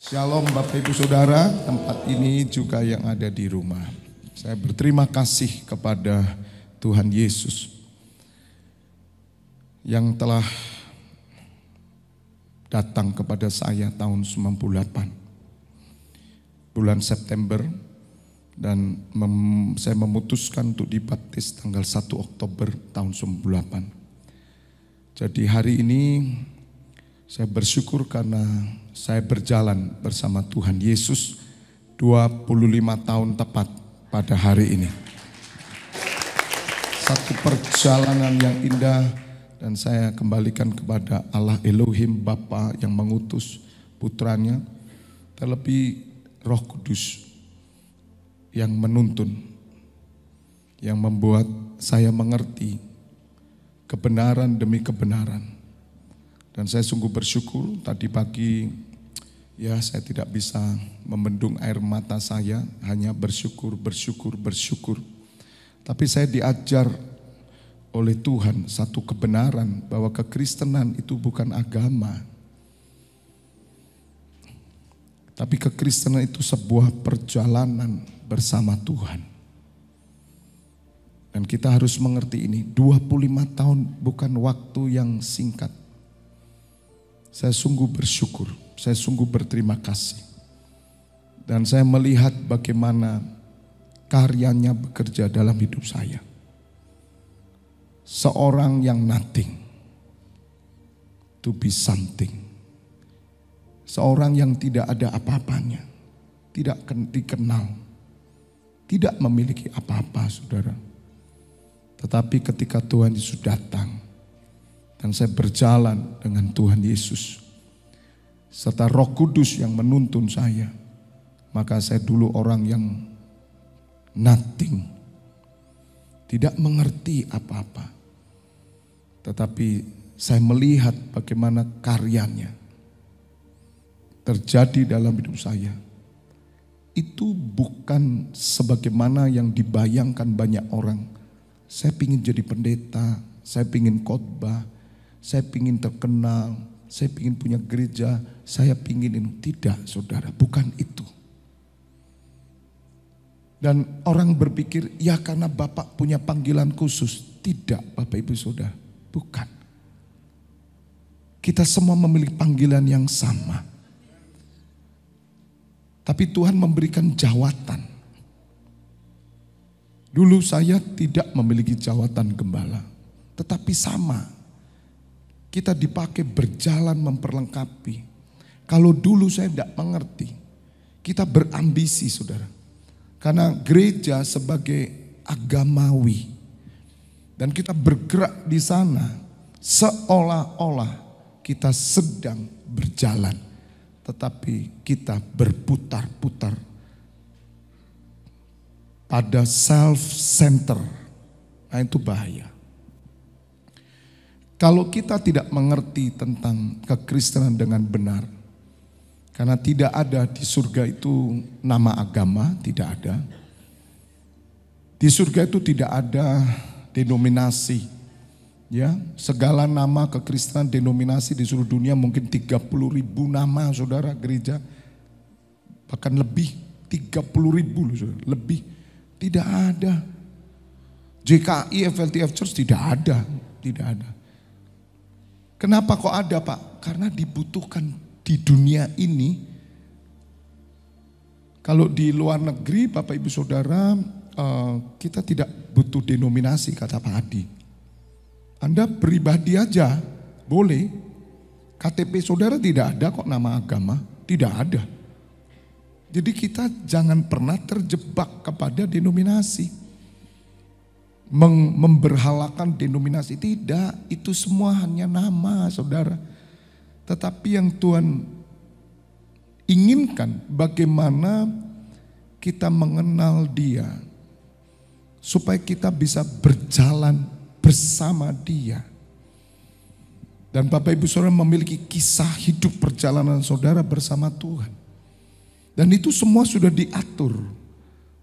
Shalom Bapak Ibu Saudara, tempat ini juga yang ada di rumah. Saya berterima kasih kepada Tuhan Yesus yang telah datang kepada saya tahun 98, bulan September, dan saya memutuskan untuk dibaptis tanggal 1 Oktober tahun 98. Jadi hari ini saya bersyukur karena saya berjalan bersama Tuhan Yesus 25 tahun tepat pada hari ini. Satu perjalanan yang indah, dan saya kembalikan kepada Allah Elohim Bapa yang mengutus putranya, terlebih Roh Kudus yang menuntun, yang membuat saya mengerti kebenaran demi kebenaran. Dan saya sungguh bersyukur tadi pagi, ya saya tidak bisa membendung air mata saya, hanya bersyukur. Tapi saya diajar oleh Tuhan satu kebenaran bahwa kekristenan itu bukan agama. Tapi kekristenan itu sebuah perjalanan bersama Tuhan. Dan kita harus mengerti ini, 25 tahun bukan waktu yang singkat. Saya sungguh bersyukur, saya sungguh berterima kasih. Dan saya melihat bagaimana karyanya bekerja dalam hidup saya. Seorang yang nothing to be something. Seorang yang tidak ada apa-apanya, tidak dikenal, tidak memiliki apa-apa, saudara. Tetapi ketika Tuhan Yesus datang, dan saya berjalan dengan Tuhan Yesus, serta Roh Kudus yang menuntun saya, maka saya dulu orang yang nothing, tidak mengerti apa-apa. Tetapi saya melihat bagaimana karyanya terjadi dalam hidup saya. Itu bukan sebagaimana yang dibayangkan banyak orang. Saya ingin jadi pendeta, saya ingin khotbah, saya ingin terkenal, saya ingin punya gereja, saya ingin ini. Tidak, saudara, bukan itu. Dan orang berpikir, ya karena Bapak punya panggilan khusus. Tidak, Bapak Ibu Saudara, bukan. Kita semua memiliki panggilan yang sama. Tapi Tuhan memberikan jawatan. Dulu saya tidak memiliki jawatan gembala, tetapi sama. Kita dipakai berjalan memperlengkapi. Kalau dulu saya tidak mengerti, kita berambisi, saudara. Karena gereja sebagai agamawi, dan kita bergerak di sana seolah-olah kita sedang berjalan, tetapi kita berputar-putar pada self-center. Nah, itu bahaya. Kalau kita tidak mengerti tentang kekristenan dengan benar, karena tidak ada di surga itu nama agama, tidak ada. Di surga itu tidak ada denominasi. Ya, segala nama kekristenan denominasi di seluruh dunia mungkin 30.000 nama, saudara, gereja. Bahkan lebih, 30.000 loh, saudara, lebih. Tidak ada. JKI, FLTF Church tidak ada, tidak ada. Kenapa kok ada, Pak? Karena dibutuhkan di dunia ini. Kalau di luar negeri, Bapak Ibu Saudara, kita tidak butuh denominasi, kata Pak Adi. Anda pribadi aja boleh. KTP saudara tidak ada kok nama agama, tidak ada. Jadi kita jangan pernah terjebak kepada denominasi. Memberhalakan denominasi, tidak, itu semua hanya nama, saudara. Tetapi yang Tuhan inginkan bagaimana kita mengenal Dia, supaya kita bisa berjalan bersama Dia. Dan Bapak Ibu Saudara memiliki kisah hidup perjalanan saudara bersama Tuhan. Dan itu semua sudah diatur.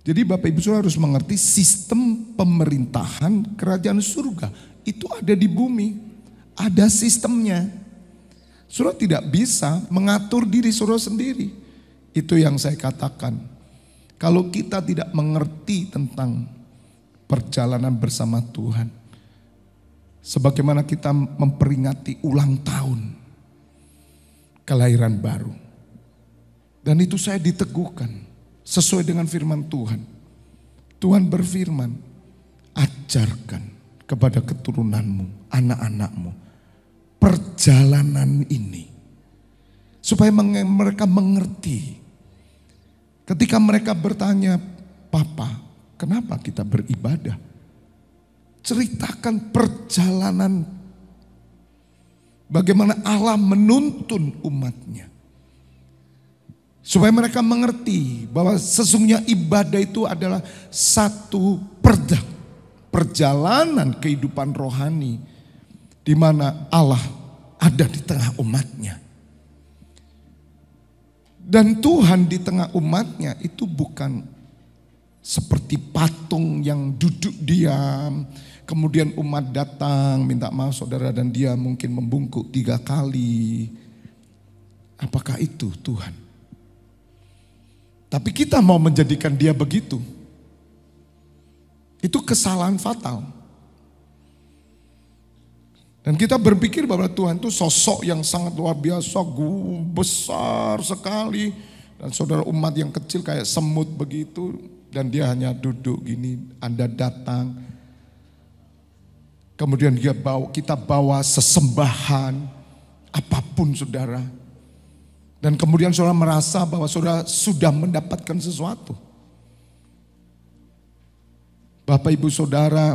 Jadi Bapak Ibu Saudara harus mengerti sistem pemerintahan kerajaan surga itu ada di bumi, ada sistemnya. Saudara tidak bisa mengatur diri saudara sendiri. Itu yang saya katakan. Kalau kita tidak mengerti tentang perjalanan bersama Tuhan, sebagaimana kita memperingati ulang tahun kelahiran baru. Dan itu saya diteguhkan sesuai dengan firman Tuhan. Tuhan berfirman, ajarkan kepada keturunanmu, anak-anakmu, perjalanan ini. Supaya mereka mengerti. Ketika mereka bertanya, Papa, kenapa kita beribadah? Ceritakan perjalanan bagaimana Allah menuntun umatnya. Supaya mereka mengerti bahwa sesungguhnya ibadah itu adalah satu perjalanan kehidupan rohani di mana Allah ada di tengah umatnya. Dan Tuhan di tengah umatnya itu bukan seperti patung yang duduk diam. Kemudian umat datang minta maaf saudara dan dia mungkin membungkuk 3 kali. Apakah itu Tuhan? Tapi kita mau menjadikan dia begitu. Itu kesalahan fatal. Dan kita berpikir bahwa Tuhan itu sosok yang sangat luar biasa, besar sekali. Dan saudara umat yang kecil kayak semut begitu. Dan dia hanya duduk gini, Anda datang. Kemudian kita bawa sesembahan, apapun saudara. Dan kemudian saudara merasa bahwa saudara sudah mendapatkan sesuatu. Bapak ibu saudara,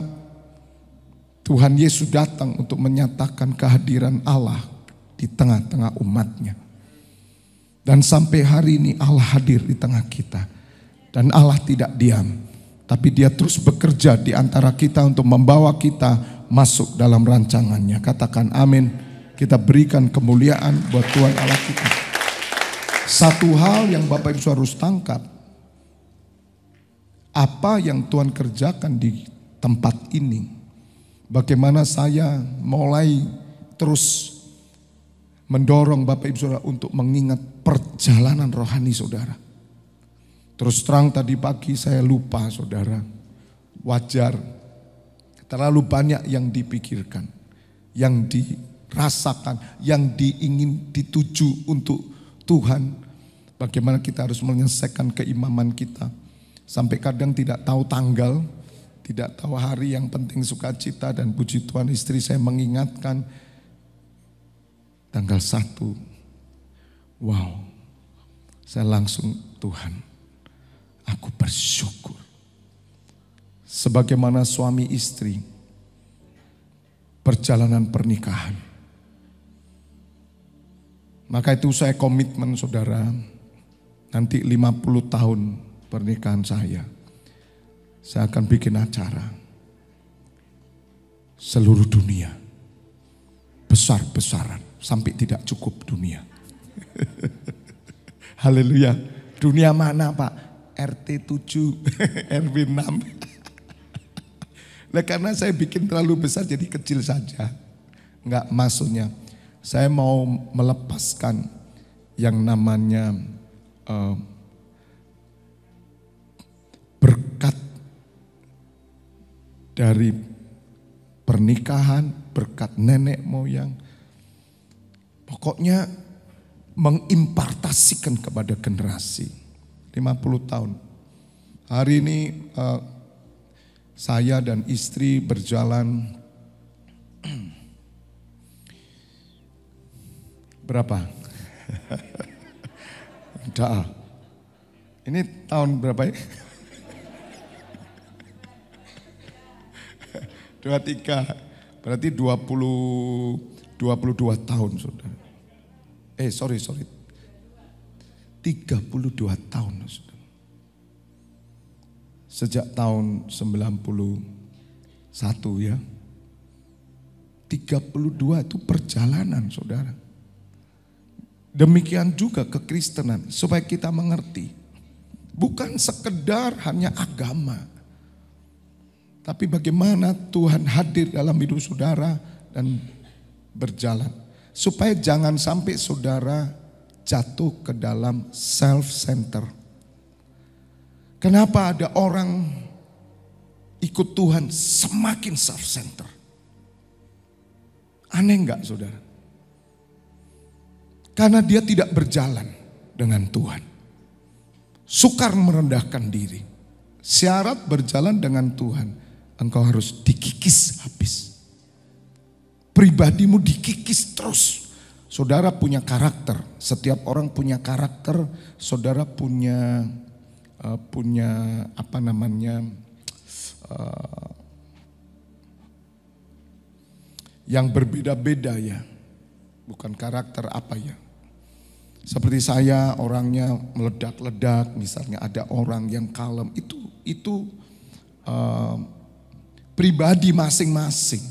Tuhan Yesus datang untuk menyatakan kehadiran Allah di tengah-tengah umatnya. Dan sampai hari ini Allah hadir di tengah kita. Dan Allah tidak diam, tapi dia terus bekerja di antara kita untuk membawa kita masuk dalam rancangannya. Katakan amin. Kita berikan kemuliaan buat Tuhan Allah kita. Satu hal yang Bapak Ibu harus tangkap, apa yang Tuhan kerjakan di tempat ini, bagaimana saya mulai terus mendorong Bapak Ibu Saudara untuk mengingat perjalanan rohani saudara. Terus terang tadi pagi saya lupa saudara, wajar, terlalu banyak yang dipikirkan, yang dirasakan, yang diingin dituju untuk Tuhan. Bagaimana kita harus menyelesaikan keimaman kita. Sampai kadang tidak tahu tanggal, tidak tahu hari, yang penting sukacita. Dan puji Tuhan istri saya mengingatkan tanggal 1. Wow, saya langsung Tuhan, aku bersyukur. Sebagaimana suami istri, perjalanan pernikahan. Maka itu saya komitmen saudara, nanti 50 tahun pernikahan saya akan bikin acara seluruh dunia, besar-besaran, sampai tidak cukup dunia. Haleluya. Dunia mana Pak? RT 7, RW 6. Nah, karena saya bikin terlalu besar jadi kecil saja. Enggak, maksudnya saya mau melepaskan yang namanya berkat dari pernikahan, berkat nenek moyang. Pokoknya mengimpartasikan kepada generasi 50 tahun. Hari ini saya dan istri berjalan berapa? Udah. Ini tahun berapa ya? 23. Berarti 22 tahun saudara. Sorry. 32 tahun saudara. Sejak tahun 91 ya. 32 itu perjalanan saudara. Demikian juga kekristenan, supaya kita mengerti. Bukan sekedar hanya agama. Tapi bagaimana Tuhan hadir dalam hidup saudara dan berjalan. Supaya jangan sampai saudara jatuh ke dalam self-center. Kenapa ada orang ikut Tuhan semakin self-center? Aneh enggak saudara? Karena dia tidak berjalan dengan Tuhan. Sukar merendahkan diri. Syarat berjalan dengan Tuhan, engkau harus dikikis habis. Pribadimu dikikis terus. Saudara punya karakter. Setiap orang punya karakter. Saudara punya yang berbeda-beda ya. Bukan karakter apa ya. Seperti saya orangnya meledak-ledak, misalnya ada orang yang kalem, itu pribadi masing-masing.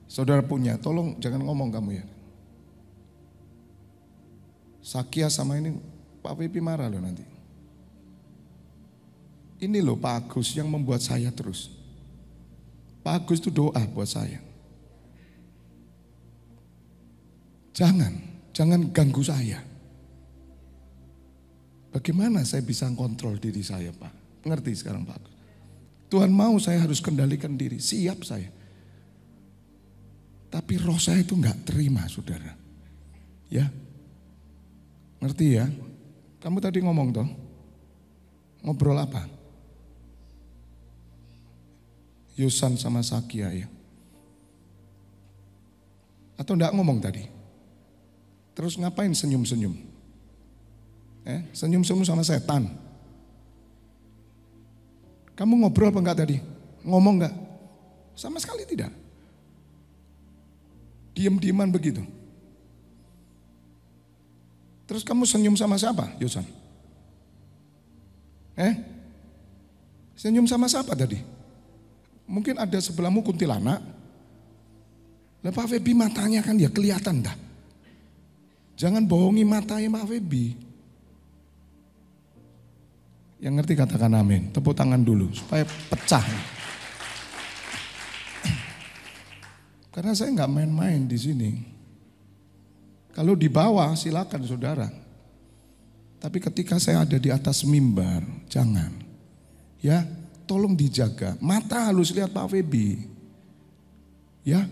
Saudara punya, tolong jangan ngomong kamu ya. Sakia sama ini Pak Pipi marah loh nanti. Ini loh Pak Agus yang membuat saya terus. Pak Agus itu doa buat saya. Jangan ganggu saya. Bagaimana saya bisa kontrol diri saya Pak? Ngerti sekarang Pak Agus? Tuhan mau saya harus kendalikan diri, siap saya. Tapi roh saya itu gak terima saudara. Ya, ngerti ya? Kamu tadi ngomong toh, ngobrol apa? Yosan sama Sakia ya? Atau enggak ngomong tadi? Terus ngapain senyum-senyum? Senyum-senyum sama setan. Kamu ngobrol apa enggak tadi? Ngomong enggak? Sama sekali tidak. Diam-diaman begitu. Terus kamu senyum sama siapa, Yosan? Senyum sama siapa tadi? Mungkin ada sebelahmu kuntilanak. Lah Pak Febi matanya kan ya kelihatan dah. Jangan bohongi matanya Pak Febi. Yang ngerti katakan amin. Tepuk tangan dulu supaya pecah. Karena saya nggak main-main di sini. Kalau di bawah silakan saudara. Tapi ketika saya ada di atas mimbar, jangan. Ya, tolong dijaga. Mata halus lihat Pak Febi. Ya.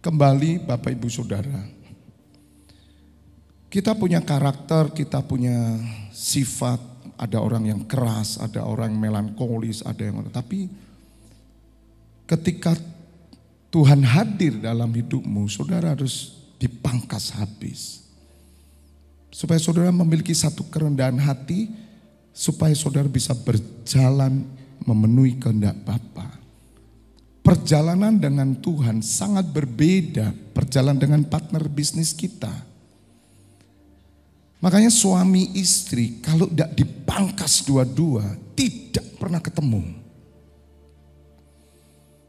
Kembali Bapak Ibu Saudara. Kita punya karakter, kita punya sifat. Ada orang yang keras, ada orang melankolis, ada yang tapi ketika Tuhan hadir dalam hidupmu, saudara harus dipangkas habis. Supaya saudara memiliki satu kerendahan hati, supaya saudara bisa berjalan memenuhi kehendak Bapa. Perjalanan dengan Tuhan sangat berbeda perjalanan dengan partner bisnis kita. Makanya suami istri kalau tidak dipangkas dua-dua tidak pernah ketemu.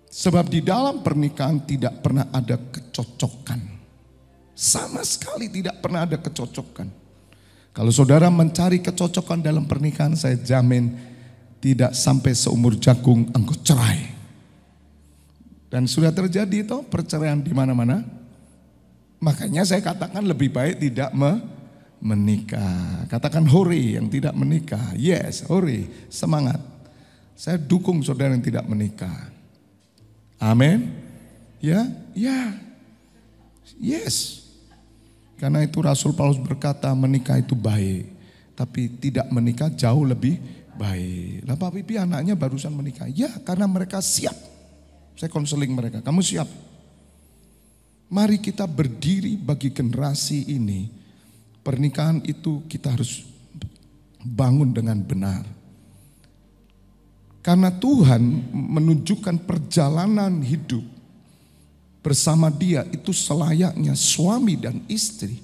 Sebab di dalam pernikahan tidak pernah ada kecocokan. Sama sekali tidak pernah ada kecocokan. Kalau saudara mencari kecocokan dalam pernikahan, saya jamin tidak sampai seumur jagung engkau cerai. Dan sudah terjadi toh perceraian di mana-mana. Makanya saya katakan lebih baik tidak menikah. Katakan hore yang tidak menikah. Yes, hore, semangat. Saya dukung saudara yang tidak menikah. Amin. Ya. Yes. Karena itu Rasul Paulus berkata menikah itu baik. Tapi tidak menikah jauh lebih baik. Lah Pak Pipi anaknya barusan menikah. Ya karena mereka siap. Saya konseling mereka. Kamu siap? Mari kita berdiri bagi generasi ini. Pernikahan itu kita harus bangun dengan benar. Karena Tuhan menunjukkan perjalanan hidup bersama Dia itu selayaknya suami dan istri.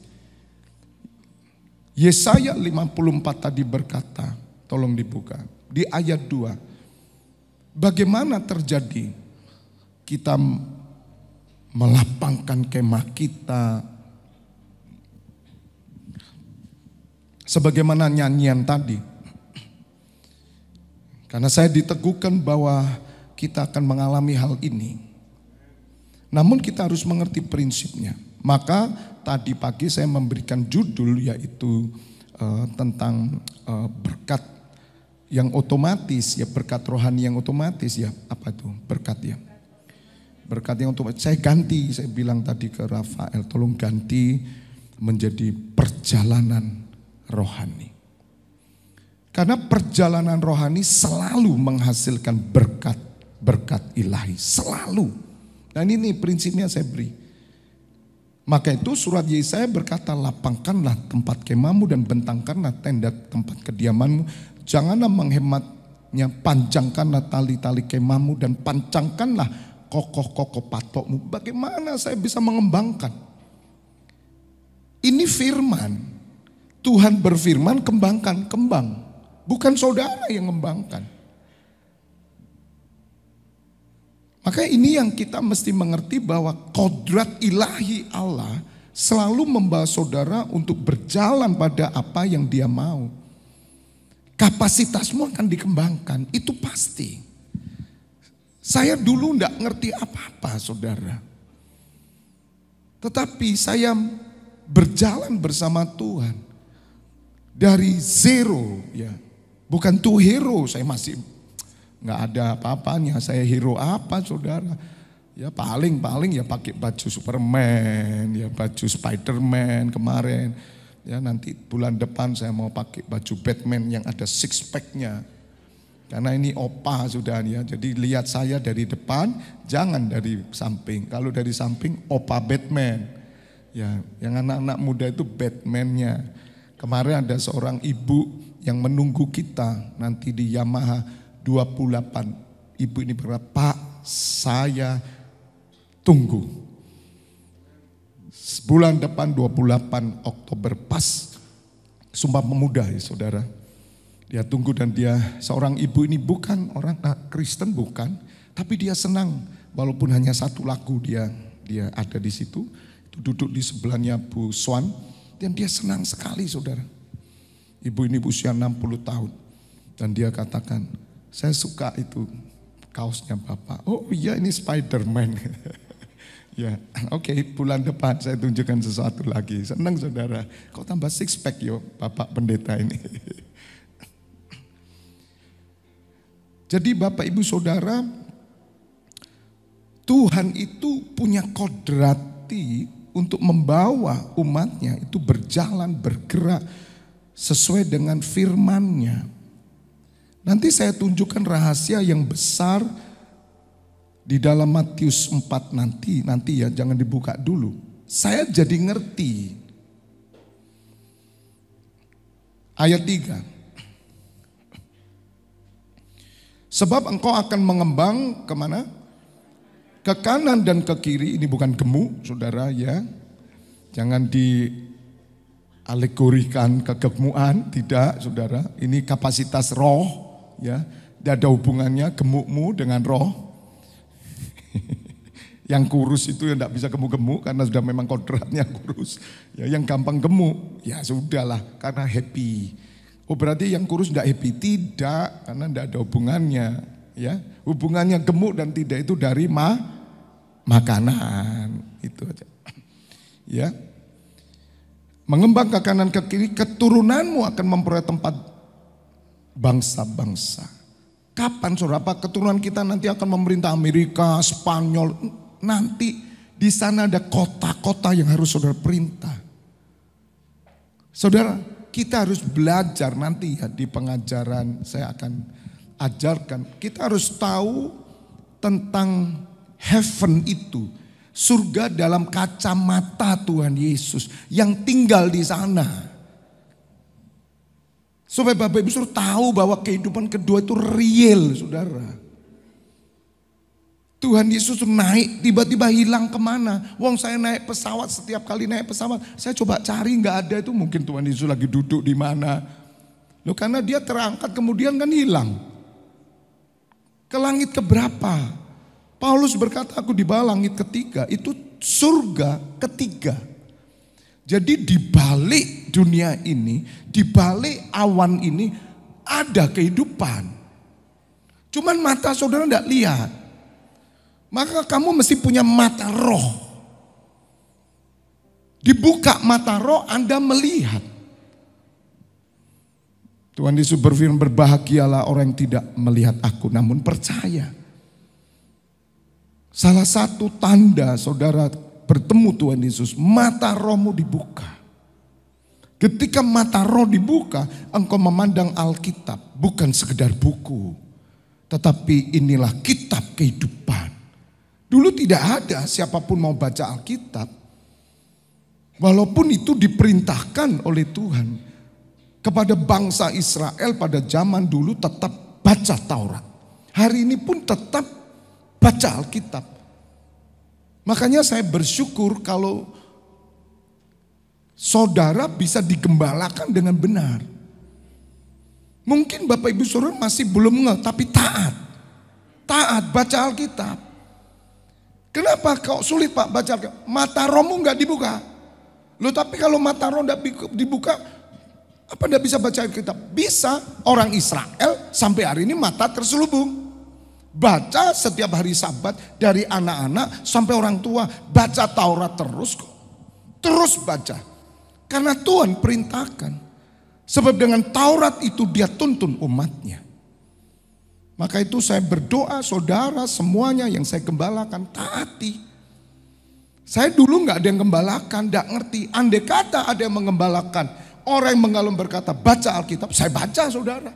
Yesaya 54 tadi berkata, tolong dibuka, di ayat 2. Bagaimana terjadi kita melapangkan kemah kita, sebagaimana nyanyian tadi. Karena saya diteguhkan bahwa kita akan mengalami hal ini. Namun kita harus mengerti prinsipnya. Maka tadi pagi saya memberikan judul yaitu tentang berkat yang otomatis, ya berkat rohani yang otomatis, ya apa itu berkat ya. Berkat yang otomatis, saya bilang tadi ke Rafael, tolong ganti menjadi perjalanan rohani. Karena perjalanan rohani selalu menghasilkan berkat ilahi, selalu. Dan ini prinsipnya saya beri. Maka itu surat Yesaya berkata, lapangkanlah tempat kemahmu dan bentangkanlah tenda tempat kediamanmu. Janganlah menghematnya, panjangkanlah tali-tali kemahmu dan pancangkanlah kokoh-kokoh patokmu. Bagaimana saya bisa mengembangkan? Ini firman. Tuhan berfirman, kembangkan, kembang. Bukan saudara yang mengembangkan. Maka ini yang kita mesti mengerti bahwa kodrat ilahi Allah selalu membawa saudara untuk berjalan pada apa yang Dia mau. Kapasitasmu akan dikembangkan, itu pasti. Saya dulu enggak ngerti apa-apa saudara. Tetapi saya berjalan bersama Tuhan. Dari zero ya. Bukan to hero, saya masih nggak ada apa-apanya. Saya hero apa saudara? Ya paling ya pakai baju Superman, ya baju Spiderman kemarin. Ya nanti bulan depan saya mau pakai baju Batman yang ada six packnya. Karena ini opa sudah ya. Jadi lihat saya dari depan, jangan dari samping. Kalau dari samping opa Batman. Ya, yang anak-anak muda itu Batman-nya. Kemarin ada seorang ibu yang menunggu kita nanti di Yamaha 28. Ibu ini berkata, Pak, saya tunggu. Bulan depan 28 Oktober pas Sumpah Pemuda ya saudara. Dia tunggu dan dia seorang ibu ini bukan orang Kristen bukan, tapi dia senang walaupun hanya satu lagu dia ada di situ. Itu duduk di sebelahnya Bu Swan dan dia senang sekali saudara. Ibu ini usia 60 tahun dan dia katakan, saya suka itu kaosnya Bapak. Oh iya ini Spiderman. Ya, oke, bulan depan saya tunjukkan sesuatu lagi. Senang saudara. Kok tambah six pack yo Bapak Pendeta ini. Jadi Bapak Ibu Saudara, Tuhan itu punya kodrati untuk membawa umatnya itu berjalan, bergerak sesuai dengan firman-Nya. Nanti saya tunjukkan rahasia yang besar di dalam Matius 4 nanti ya jangan dibuka dulu. Saya jadi ngerti. Ayat 3. Sebab engkau akan mengembang kemana? Ke kanan dan ke kiri. Ini bukan gemuk saudara ya. Jangan dialegorikan kegemukan. Tidak saudara. Ini kapasitas roh ya. Tidak ada hubungannya gemukmu dengan roh. Yang kurus itu yang tidak bisa gemuk-gemuk karena sudah memang kodratnya kurus. Ya, yang gampang gemuk ya sudahlah karena happy. Oh berarti yang kurus tidak happy? Tidak, karena tidak ada hubungannya. Ya, hubungannya gemuk dan tidak itu dari makanan. Itu aja. Ya, mengembang ke kanan ke kiri, keturunanmu akan memperoleh tempat bangsa-bangsa. Kapan saudara? Apa keturunan kita nanti akan memerintah Amerika, Spanyol? Nanti di sana ada kota-kota yang harus saudara perintah. Saudara, kita harus belajar nanti ya di pengajaran saya akan ajarkan. Kita harus tahu tentang heaven itu. Surga dalam kacamata Tuhan Yesus yang tinggal di sana. Supaya Bapak Ibu suruh tahu bahwa kehidupan kedua itu real saudara. Tuhan Yesus naik tiba-tiba hilang kemana. Wong saya naik pesawat setiap kali naik pesawat. Saya coba cari nggak ada itu mungkin Tuhan Yesus lagi duduk di mana. Loh karena dia terangkat kemudian kan hilang. Ke langit keberapa? Paulus berkata aku di bawah langit ketiga. Itu surga ketiga. Jadi di balik dunia ini, di balik awan ini ada kehidupan. Cuman mata saudara tidak lihat. Maka kamu mesti punya mata roh. Dibuka mata roh, Anda melihat. Tuhan Yesus berfirman, berbahagialah orang yang tidak melihat aku namun percaya. Salah satu tanda saudara bertemu Tuhan Yesus, mata rohmu dibuka. Ketika mata roh dibuka, engkau memandang Alkitab bukan sekedar buku, tetapi inilah kitab kehidupan. Dulu tidak ada siapapun mau baca Alkitab, walaupun itu diperintahkan oleh Tuhan kepada bangsa Israel pada zaman dulu tetap baca Taurat. Hari ini pun tetap baca Alkitab. Makanya saya bersyukur kalau saudara bisa digembalakan dengan benar. Mungkin Bapak Ibu Saudara masih belum ngeh, tapi taat. Taat baca Alkitab. Kenapa kok sulit Pak baca Alkitab? Mata rohmu gak dibuka. Loh tapi kalau mata roh gak dibuka, apa gak bisa baca Alkitab? Bisa. Orang Israel sampai hari ini mata terselubung. Baca setiap hari Sabat dari anak-anak sampai orang tua. Baca Taurat terus kok. Terus baca. Karena Tuhan perintahkan. Sebab dengan Taurat itu dia tuntun umatnya. Maka itu saya berdoa saudara semuanya yang saya gembalakan taati. Saya dulu gak ada yang gembalakan, gak ngerti. Andai kata ada yang menggembalakan, orang yang mengalun berkata baca Alkitab, saya baca saudara.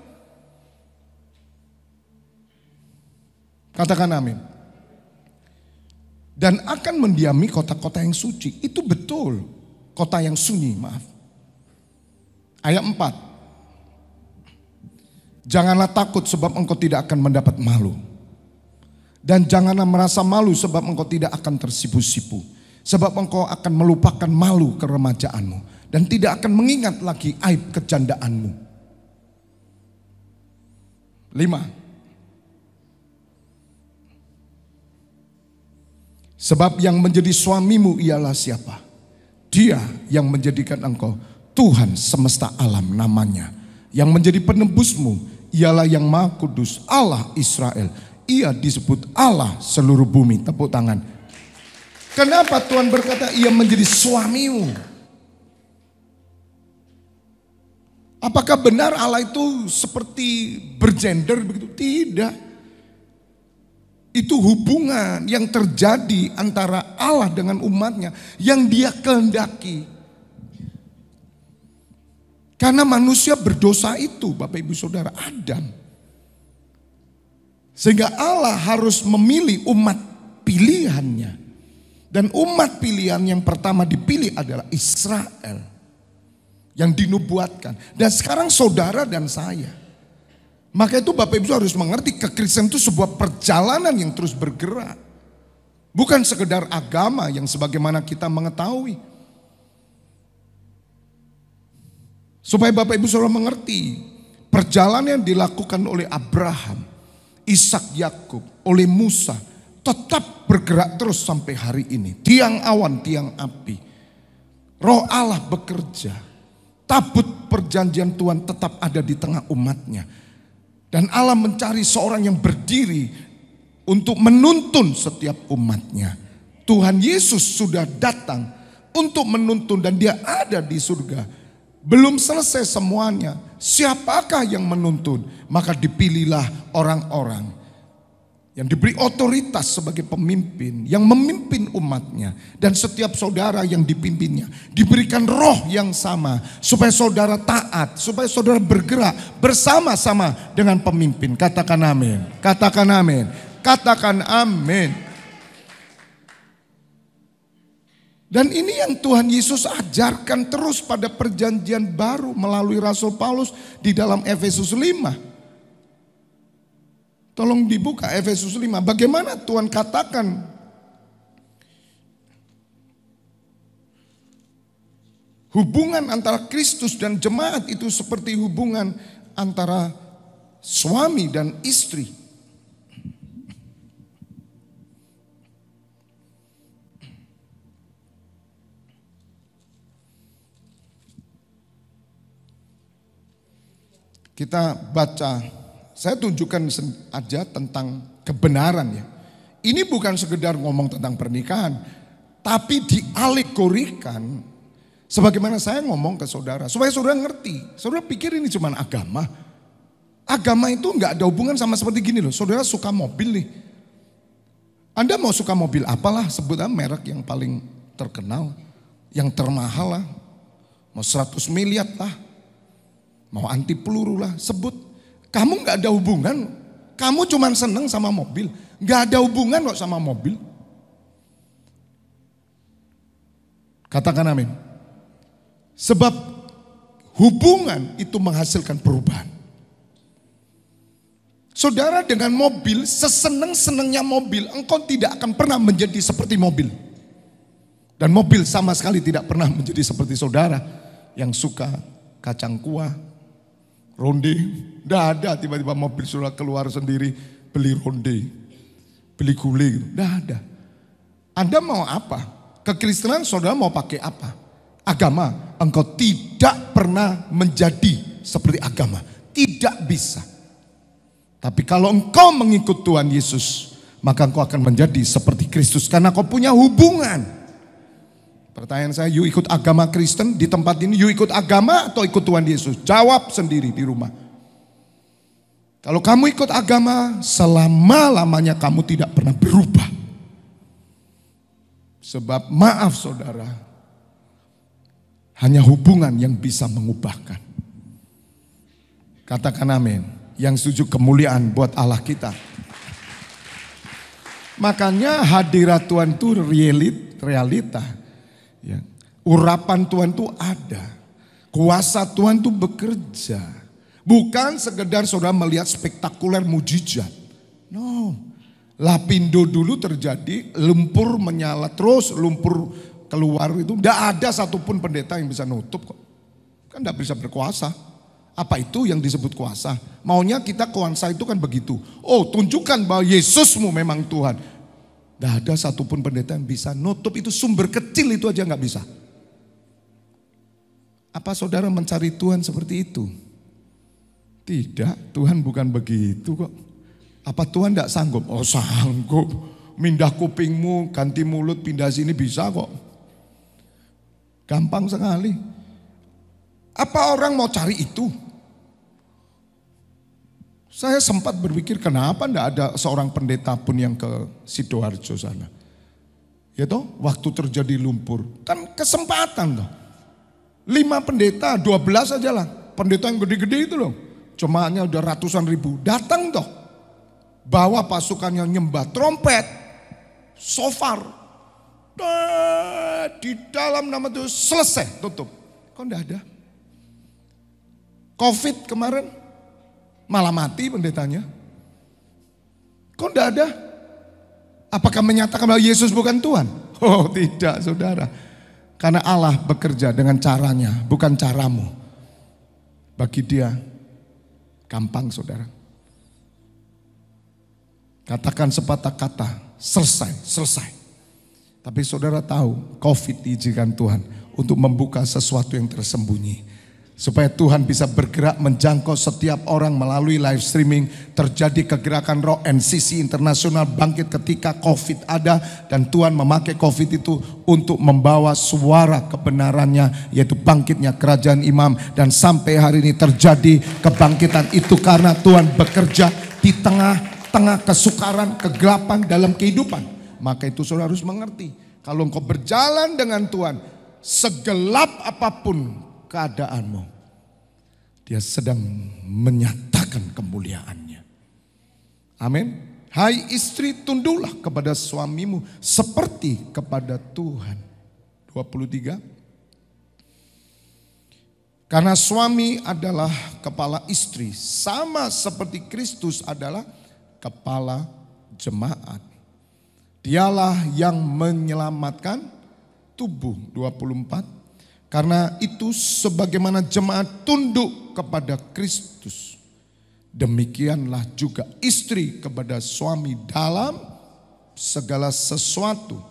Katakan amin. Dan akan mendiami kota-kota yang suci. Itu betul. Kota yang sunyi, maaf. Ayat 4. Janganlah takut sebab engkau tidak akan mendapat malu. Dan janganlah merasa malu sebab engkau tidak akan tersipu-sipu. Sebab engkau akan melupakan malu keremajaanmu. Dan tidak akan mengingat lagi aib kejandaanmu. 5. Sebab yang menjadi suamimu ialah siapa? Dia yang menjadikan engkau Tuhan semesta alam namanya. Yang menjadi penebusmu ialah yang Maha Kudus, Allah Israel. Ia disebut Allah seluruh bumi. Tepuk tangan. Kenapa Tuhan berkata ia menjadi suamimu? Apakah benar Allah itu seperti bergender begitu? Tidak. Itu hubungan yang terjadi antara Allah dengan umatnya yang dia kehendaki. Karena manusia berdosa itu Bapak Ibu Saudara, Adam. Sehingga Allah harus memilih umat pilihannya. Dan umat pilihan yang pertama dipilih adalah Israel. Yang dinubuatkan. Dan sekarang saudara dan saya. Maka itu Bapak Ibu harus mengerti kekristenan itu sebuah perjalanan yang terus bergerak. Bukan sekedar agama yang sebagaimana kita mengetahui. Supaya Bapak Ibu saudara mengerti perjalanan yang dilakukan oleh Abraham, Ishak, Yakub, oleh Musa tetap bergerak terus sampai hari ini. Tiang awan, tiang api. Roh Allah bekerja. Tabut perjanjian Tuhan tetap ada di tengah umatnya. Dan Allah mencari seorang yang berdiri untuk menuntun setiap umatnya. Tuhan Yesus sudah datang untuk menuntun dan dia ada di surga. Belum selesai semuanya. Siapakah yang menuntun? Maka dipilihlah orang-orang yang diberi otoritas sebagai pemimpin, yang memimpin umatnya. Dan setiap saudara yang dipimpinnya diberikan roh yang sama. Supaya saudara taat, supaya saudara bergerak bersama-sama dengan pemimpin. Katakan amin, katakan amin, katakan amin. Dan ini yang Tuhan Yesus ajarkan terus pada perjanjian baru melalui Rasul Paulus di dalam Efesus 5. Tolong dibuka Efesus 5. Bagaimana Tuhan katakan hubungan antara Kristus dan jemaat itu seperti hubungan antara suami dan istri. Kita baca. Saya tunjukkan aja tentang kebenaran ya. Ini bukan sekedar ngomong tentang pernikahan, tapi dialegorikan sebagaimana saya ngomong ke saudara. Supaya saudara ngerti, saudara pikir ini cuma agama. Agama itu enggak ada hubungan sama seperti gini loh. Saudara suka mobil nih. Anda mau suka mobil apalah, sebutlah merek yang paling terkenal, yang termahal lah. Mau 100 miliar lah, mau anti peluru lah, sebut. Kamu gak ada hubungan, kamu cuma seneng sama mobil. Gak ada hubungan kok sama mobil. Katakan amin. Sebab hubungan itu menghasilkan perubahan. Saudara dengan mobil, seseneng-senengnya mobil, engkau tidak akan pernah menjadi seperti mobil. Dan mobil sama sekali tidak pernah menjadi seperti saudara yang suka kacang kuah, ronde. Tidak ada tiba-tiba mobil saudara keluar sendiri beli ronde, beli gulai. Tidak ada. Anda mau apa? Kekristenan saudara mau pakai apa? Agama. Engkau tidak pernah menjadi seperti agama. Tidak bisa. Tapi kalau engkau mengikut Tuhan Yesus, maka engkau akan menjadi seperti Kristus. Karena kau punya hubungan. Pertanyaan saya, you ikut agama Kristen di tempat ini, you ikut agama atau ikut Tuhan Yesus? Jawab sendiri di rumah. Kalau kamu ikut agama, selama-lamanya kamu tidak pernah berubah. Sebab maaf saudara, hanya hubungan yang bisa mengubahkan. Katakan amin. Yang setuju kemuliaan buat Allah kita. Makanya hadirat Tuhan itu realita. Ya. Urapan Tuhan itu ada. Kuasa Tuhan itu bekerja. Bukan sekedar saudara melihat spektakuler mujizat. No. Lapindo dulu terjadi, lumpur menyala terus, lumpur keluar itu. Tidak ada satupun pendeta yang bisa nutup kok. Kan tidak bisa berkuasa. Apa itu yang disebut kuasa? Maunya kita kuasa itu kan begitu. Oh, tunjukkan bahwa Yesusmu memang Tuhan. Tidak ada satupun pendeta yang bisa nutup itu, sumber kecil itu aja nggak bisa. Apa saudara mencari Tuhan seperti itu? Tidak, Tuhan bukan begitu kok. Apa Tuhan tidak sanggup? Oh sanggup. Mindah kupingmu, ganti mulut, pindah sini bisa kok. Gampang sekali. Apa orang mau cari itu? Saya sempat berpikir kenapa tidak ada seorang pendeta pun yang ke Sidoarjo sana. Ya toh, waktu terjadi lumpur. Kan kesempatan toh. 5 pendeta, 12 aja lah. Pendeta yang gede-gede itu loh. Jemaatnya udah ratusan ribu. Datang toh. Bawa pasukannya nyembah trompet. Shofar. Di dalam nama itu selesai, tutup. Kok enggak ada? Covid kemarin malah mati pendetanya. Kok enggak ada? Apakah menyatakan bahwa Yesus bukan Tuhan? Oh tidak saudara. Karena Allah bekerja dengan caranya, bukan caramu. Bagi dia gampang saudara. Katakan sepatah kata, selesai. Tapi saudara tahu, Covid diizinkan Tuhan untuk membuka sesuatu yang tersembunyi. Supaya Tuhan bisa bergerak menjangkau setiap orang melalui live streaming. Terjadi kegerakan roh NCC Internasional bangkit ketika Covid ada. Dan Tuhan memakai Covid itu untuk membawa suara kebenarannya, yaitu bangkitnya kerajaan imam. Dan sampai hari ini terjadi kebangkitan itu karena Tuhan bekerja di tengah-tengah kesukaran, kegelapan dalam kehidupan. Maka itu saudara harus mengerti. Kalau engkau berjalan dengan Tuhan, segelap apapun keadaanmu, dia sedang menyatakan kemuliaannya. Amin. Hai istri, tunduklah kepada suamimu seperti kepada Tuhan. 23. Karena suami adalah kepala istri, sama seperti Kristus adalah kepala jemaat. Dialah yang menyelamatkan tubuh. 24. Karena itu sebagaimana jemaat tunduk kepada Kristus, demikianlah juga istri kepada suami dalam segala sesuatu.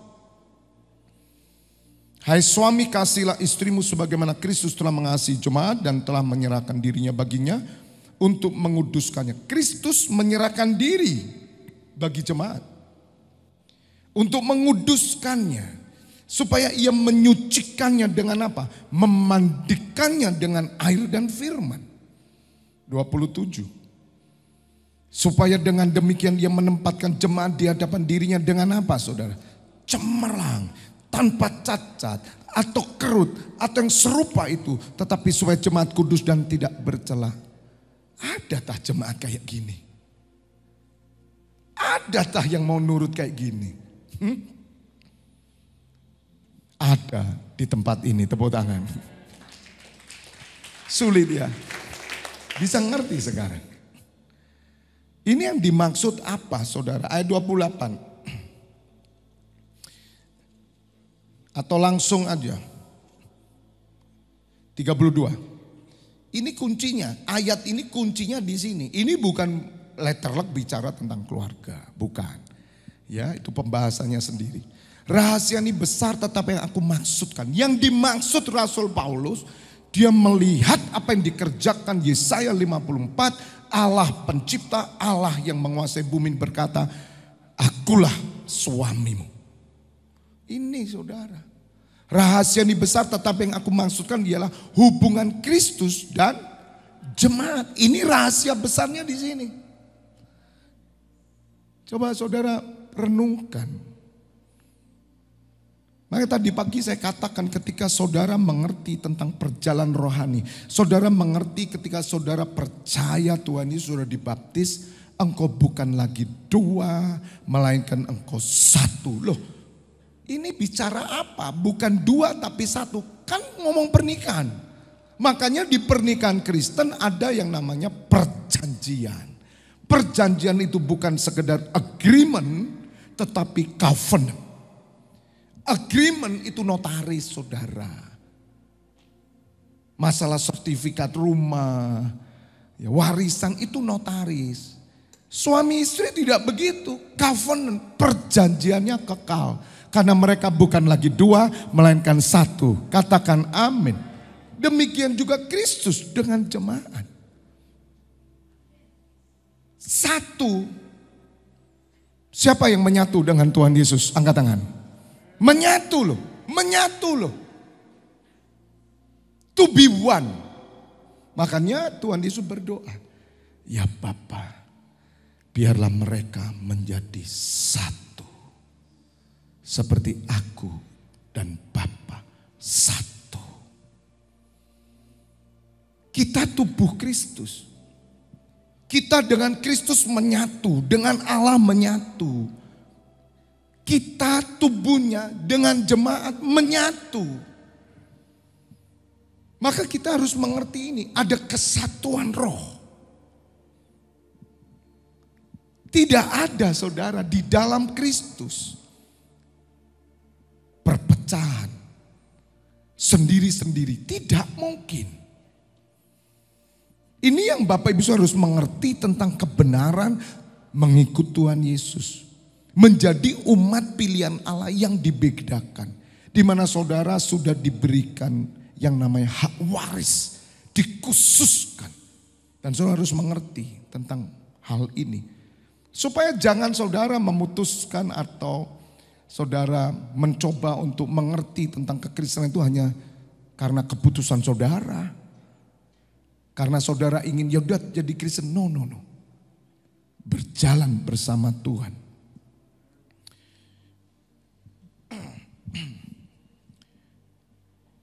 Hai suami, kasihilah istrimu sebagaimana Kristus telah mengasihi jemaat dan telah menyerahkan dirinya baginya untuk menguduskannya. Kristus menyerahkan diri bagi jemaat. untuk menguduskannya, supaya ia menyucikannya dengan apa? Memandikannya dengan air dan firman. 27. Supaya dengan demikian ia menempatkan jemaat di hadapan dirinya dengan apa, saudara? Cemerlang, tanpa cacat atau kerut atau yang serupa itu, tetapi supaya jemaat kudus dan tidak bercela. Ada tah jemaat kayak gini? Ada tah yang mau nurut kayak gini? Ada di tempat ini, tepuk tangan. Sulit ya. Bisa ngerti sekarang. Ini yang dimaksud apa, saudara? Ayat 28. Atau langsung aja. 32. Ini kuncinya, ayat ini kuncinya di sini. Ini bukan letterlek bicara tentang keluarga, bukan. Ya, itu pembahasannya sendiri. Rahasia ini besar tetapi yang aku maksudkan. Yang dimaksud Rasul Paulus, dia melihat apa yang dikerjakan Yesaya 54. Allah pencipta, Allah yang menguasai bumi berkata, akulah suamimu. Ini saudara. Rahasia ini besar tetapi yang aku maksudkan ialah hubungan Kristus dan jemaat. Ini rahasia besarnya di sini. Coba saudara renungkan. Maka tadi pagi saya katakan ketika saudara mengerti tentang perjalanan rohani. Saudara mengerti ketika saudara percaya Tuhan Yesus sudah dibaptis. Engkau bukan lagi dua, melainkan engkau satu. Loh, ini bicara apa? Bukan dua tapi satu. Kan ngomong pernikahan. Makanya di pernikahan Kristen ada yang namanya perjanjian. Perjanjian itu bukan sekedar agreement, tetapi covenant. Agreement itu notaris, saudara. Masalah sertifikat rumah, ya, warisan itu notaris. Suami istri tidak begitu. Covenant, perjanjiannya kekal. Karena mereka bukan lagi dua, melainkan satu. Katakan amin. Demikian juga Kristus dengan jemaat. Satu. Siapa yang menyatu dengan Tuhan Yesus? Angkat tangan. Menyatu loh, menyatu loh. To be one. Makanya Tuhan Yesus berdoa, ya Bapa, biarlah mereka menjadi satu. Seperti aku dan Bapa satu. Kita tubuh Kristus. Kita dengan Kristus menyatu, dengan Allah menyatu. Kita tubuhnya dengan jemaat menyatu. Maka kita harus mengerti ini, ada kesatuan roh. Tidak ada saudara di dalam Kristus perpecahan sendiri-sendiri, tidak mungkin. Ini yang Bapak Ibu harus mengerti tentang kebenaran mengikut Tuhan Yesus. Menjadi umat pilihan Allah yang dibedakan. Di mana saudara sudah diberikan yang namanya hak waris. Dikhususkan. Dan saudara harus mengerti tentang hal ini. Supaya jangan saudara memutuskan atau saudara mencoba untuk mengerti tentang kekristenan itu hanya karena keputusan saudara. Karena saudara ingin yaudah jadi Kristen. No. Berjalan bersama Tuhan.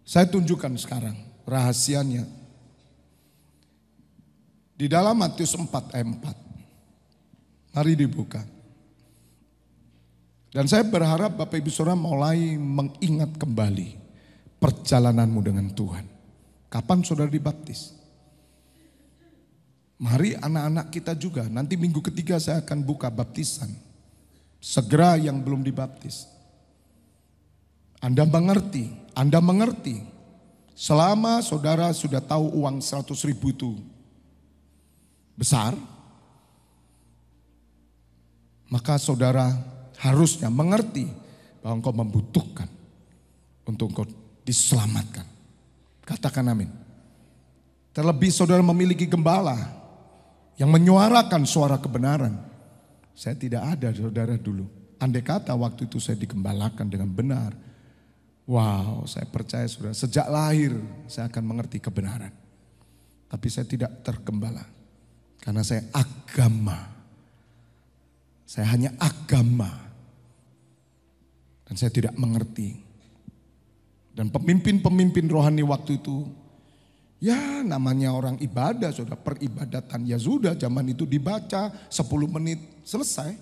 Saya tunjukkan sekarang rahasianya. Di dalam Matius 4 ayat 4. Mari dibuka. Dan saya berharap Bapak Ibu Saudara mulai mengingat kembali perjalananmu dengan Tuhan. Kapan saudara dibaptis? Mari anak-anak kita juga. Nanti minggu ketiga saya akan buka baptisan. Segera yang belum dibaptis. Anda mengerti. Selama saudara sudah tahu uang 100.000 itu besar, maka saudara harusnya mengerti bahwa engkau membutuhkan untuk engkau diselamatkan. Katakan amin. Terlebih saudara memiliki gembala yang menyuarakan suara kebenaran. Saya tidak ada saudara dulu. Andai kata waktu itu saya digembalakan dengan benar. Wow, saya percaya saudara, sejak lahir saya akan mengerti kebenaran. Tapi saya tidak tergembala. Karena saya agama. Saya hanya agama. Dan saya tidak mengerti. Dan pemimpin-pemimpin rohani waktu itu, ya namanya orang ibadah, saudara, peribadatan. Ya sudah, zaman itu dibaca 10 menit selesai.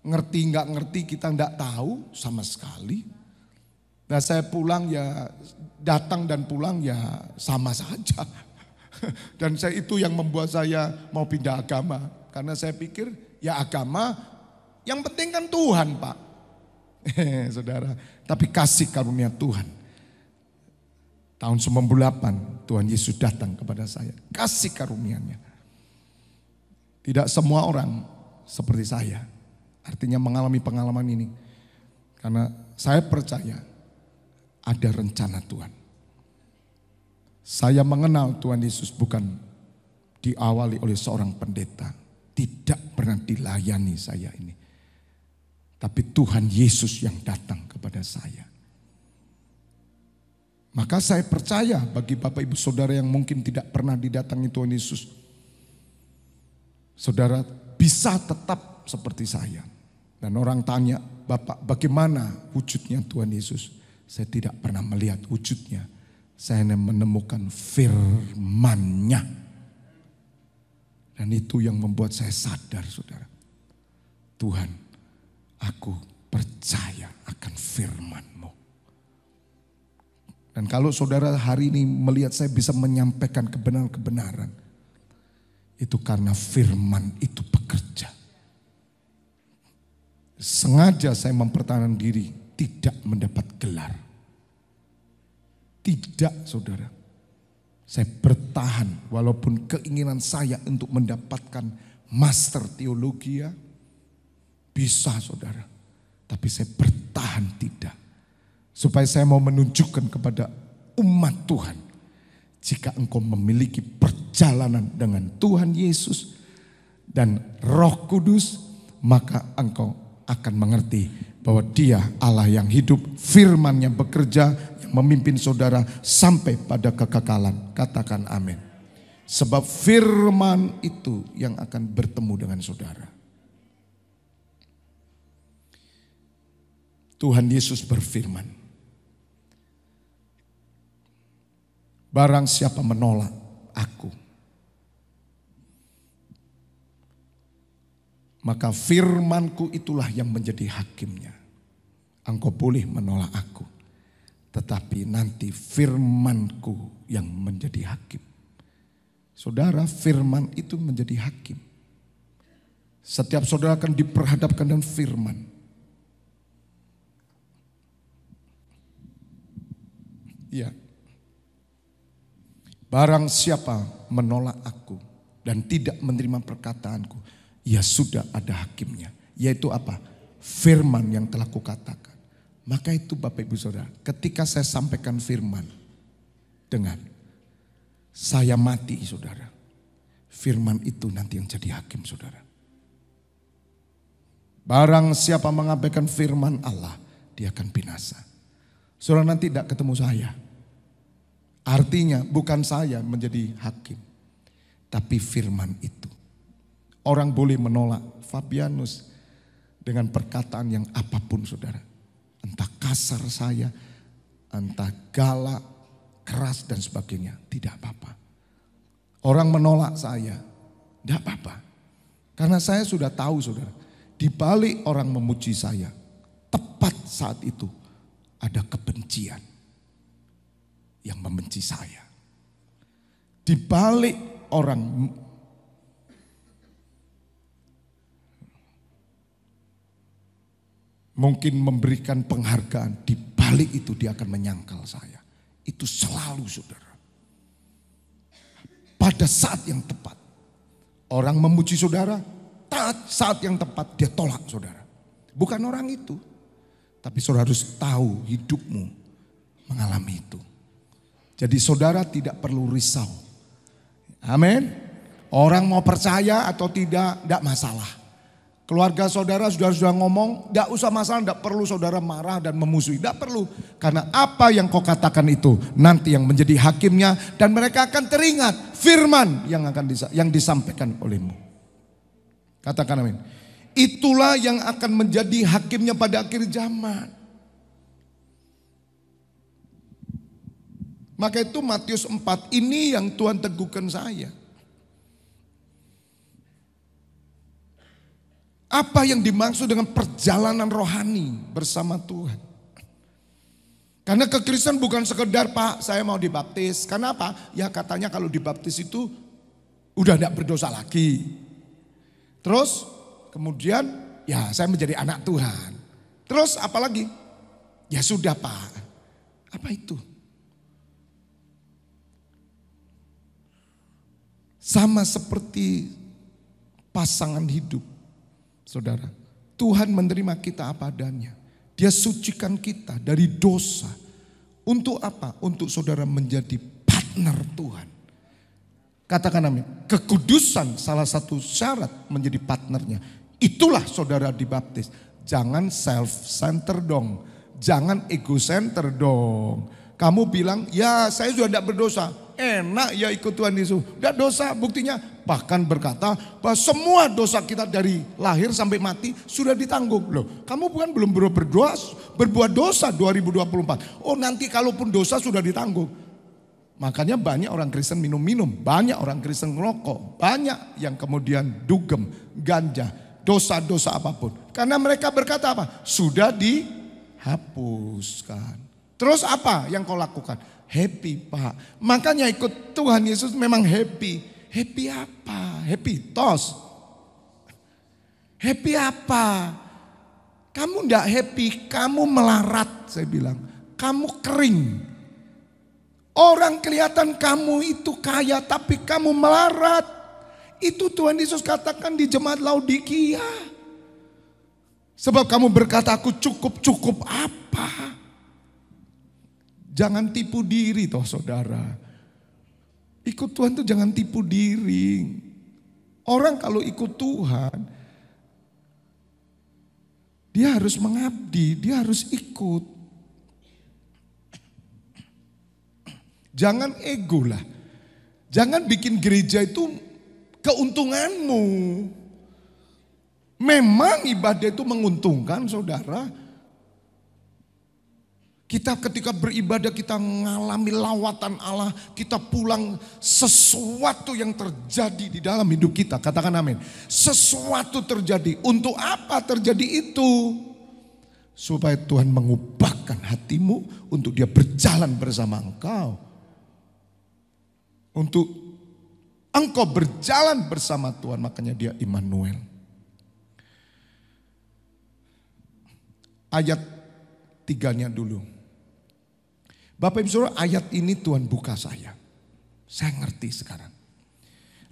Ngerti nggak ngerti kita nggak tahu sama sekali. Nah saya pulang ya, datang dan pulang ya sama saja. Dan saya itu yang membuat saya mau pindah agama. Karena saya pikir ya agama yang penting kan Tuhan, Pak. Saudara, tapi kasih karunia Tuhan. Tahun 98 Tuhan Yesus datang kepada saya. Kasih karunia-Nya. Tidak semua orang seperti saya. Artinya mengalami pengalaman ini. Karena saya percaya ada rencana Tuhan. Saya mengenal Tuhan Yesus bukan diawali oleh seorang pendeta. Tidak pernah dilayani saya ini. Tapi Tuhan Yesus yang datang kepada saya. Maka saya percaya bagi Bapak Ibu Saudara yang mungkin tidak pernah didatangi Tuhan Yesus. Saudara bisa tetap seperti saya. Dan orang tanya, Bapak bagaimana wujudnya Tuhan Yesus? Saya tidak pernah melihat wujudnya. Saya hanya menemukan firman-Nya. Dan itu yang membuat saya sadar, saudara. Tuhan, aku percaya akan firman-Mu. Dan kalau saudara hari ini melihat saya bisa menyampaikan kebenaran-kebenaran. Itu karena firman itu bekerja. Sengaja saya mempertahankan diri tidak mendapat gelar. Tidak, saudara. Saya bertahan walaupun keinginan saya untuk mendapatkan master teologi ya, bisa, saudara. Tapi saya bertahan tidak. Supaya saya mau menunjukkan kepada umat Tuhan. Jika engkau memiliki perjalanan dengan Tuhan Yesus dan Roh Kudus, maka engkau akan mengerti bahwa Dia Allah yang hidup, firman-Nya bekerja, yang memimpin saudara sampai pada kekekalan. Katakan amin. Sebab firman itu yang akan bertemu dengan saudara. Tuhan Yesus berfirman, barang siapa menolak aku, maka firmanku itulah yang menjadi hakimnya. Engkau boleh menolak aku, tetapi nanti firmanku yang menjadi hakim. Saudara, firman itu menjadi hakim. Setiap saudara akan diperhadapkan dengan firman. Ya. Barang siapa menolak aku dan tidak menerima perkataanku, ya sudah ada hakimnya. Yaitu apa? Firman yang telah kukatakan. Maka itu Bapak Ibu Saudara, ketika saya sampaikan firman dengan saya mati, saudara, firman itu nanti yang jadi hakim, saudara. Barang siapa mengabaikan firman Allah, dia akan binasa. Saudara nanti tidak ketemu saya. Artinya bukan saya menjadi hakim, tapi firman itu. Orang boleh menolak Fabianus dengan perkataan yang apapun, saudara. Entah kasar saya, entah galak, keras dan sebagainya. Tidak apa-apa. Orang menolak saya, tidak apa-apa. Karena saya sudah tahu, saudara. Di balik orang memuji saya, tepat saat itu ada kebencian yang membenci saya. Di balik orang mungkin memberikan penghargaan, di balik itu dia akan menyangkal saya. Itu selalu, saudara. Pada saat yang tepat, orang memuji saudara, saat yang tepat dia tolak saudara. Bukan orang itu, tapi saudara harus tahu hidupmu mengalami itu. Jadi saudara tidak perlu risau. Amin. Orang mau percaya atau tidak masalah. Keluarga saudara sudah ngomong, tidak usah masalah, tidak perlu saudara marah dan memusuhi. Tidak perlu, karena apa yang kau katakan itu nanti yang menjadi hakimnya. Dan mereka akan teringat firman yang disampaikan olehmu. Katakan amin. Itulah yang akan menjadi hakimnya pada akhir zaman. Maka itu Matius 4 ini yang Tuhan teguhkan saya. Apa yang dimaksud dengan perjalanan rohani bersama Tuhan? Karena kekristenan bukan sekedar, Pak, saya mau dibaptis. Karena apa? Ya katanya kalau dibaptis itu udah tidak berdosa lagi. Terus kemudian ya saya menjadi anak Tuhan. Terus apa lagi? Ya sudah, Pak. Apa itu? Sama seperti pasangan hidup. Saudara, Tuhan menerima kita apa adanya. Dia sucikan kita dari dosa. Untuk apa? Untuk saudara menjadi partner Tuhan. Katakan amin. Kekudusan salah satu syarat menjadi partnernya. Itulah saudara dibaptis. Jangan self-center dong. Jangan ego-center dong. Kamu bilang, ya saya sudah tidak berdosa. Enak ya ikut Tuhan Yesus. Tidak dosa, buktinya bahkan berkata bahwa semua dosa kita dari lahir sampai mati sudah ditanggung. Loh, kamu bukan belum berbuat dosa 2024. Oh nanti kalaupun dosa sudah ditanggung. Makanya banyak orang Kristen minum-minum, banyak orang Kristen ngerokok, banyak yang kemudian dugem, ganja, dosa-dosa apapun. Karena mereka berkata apa? Sudah dihapuskan. Terus apa yang kau lakukan? Happy, Pak. Makanya ikut Tuhan Yesus memang happy. Happy apa? Happy tos. Happy apa? Kamu enggak happy, kamu melarat, saya bilang. Kamu kering. Orang kelihatan kamu itu kaya tapi kamu melarat. Itu Tuhan Yesus katakan di jemaat Laodikia. Sebab kamu berkata aku cukup apa? Jangan tipu diri toh saudara. Ikut Tuhan tuh jangan tipu diri. Orang kalau ikut Tuhan, dia harus mengabdi, dia harus ikut. Jangan ego lah. Jangan bikin gereja itu keuntunganmu. Memang ibadah itu menguntungkan saudara. Kita ketika beribadah kita mengalami lawatan Allah. Kita pulang sesuatu yang terjadi di dalam hidup kita. Katakan amin. Sesuatu terjadi. Untuk apa terjadi itu? Supaya Tuhan mengubahkan hatimu untuk dia berjalan bersama engkau. Untuk engkau berjalan bersama Tuhan. Makanya dia Immanuel. Ayat 3-nya dulu. Bapak Ibu Saudara, ayat ini Tuhan buka saya. Saya ngerti sekarang.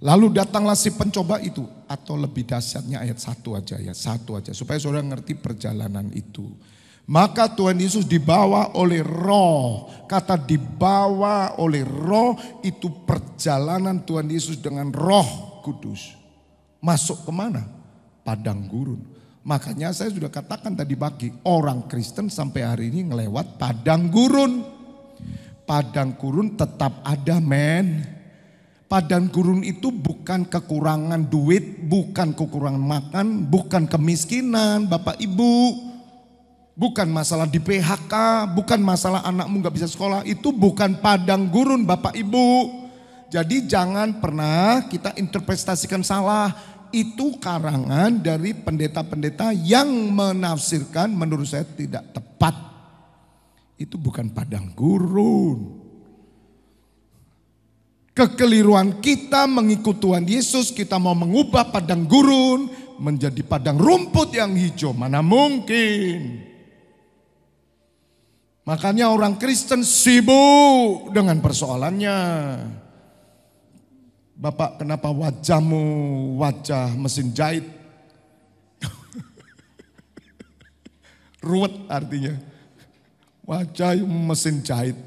Lalu datanglah si pencoba itu. Atau lebih dahsyatnya ayat 1 aja. Ayat 1 aja. Supaya saudara ngerti perjalanan itu. Maka Tuhan Yesus dibawa oleh roh. Kata dibawa oleh roh itu perjalanan Tuhan Yesus dengan roh kudus. Masuk kemana? Padang gurun. Makanya saya sudah katakan tadi pagi. Orang Kristen sampai hari ini ngelewat padang gurun. Padang gurun tetap ada men. Padang gurun itu bukan kekurangan duit, bukan kekurangan makan, bukan kemiskinan Bapak Ibu. Bukan masalah di PHK, bukan masalah anakmu gak bisa sekolah. Itu bukan padang gurun Bapak Ibu. Jadi jangan pernah kita interpretasikan salah. Itu karangan dari pendeta-pendeta yang menafsirkan menurut saya tidak tepat. Itu bukan padang gurun. Kekeliruan kita mengikut Tuhan Yesus, kita mau mengubah padang gurun menjadi padang rumput yang hijau. Mana mungkin. Makanya orang Kristen sibuk dengan persoalannya. Bapak, kenapa wajahmu wajah mesin jahit? Ruwet artinya. Wajah mesin jahit.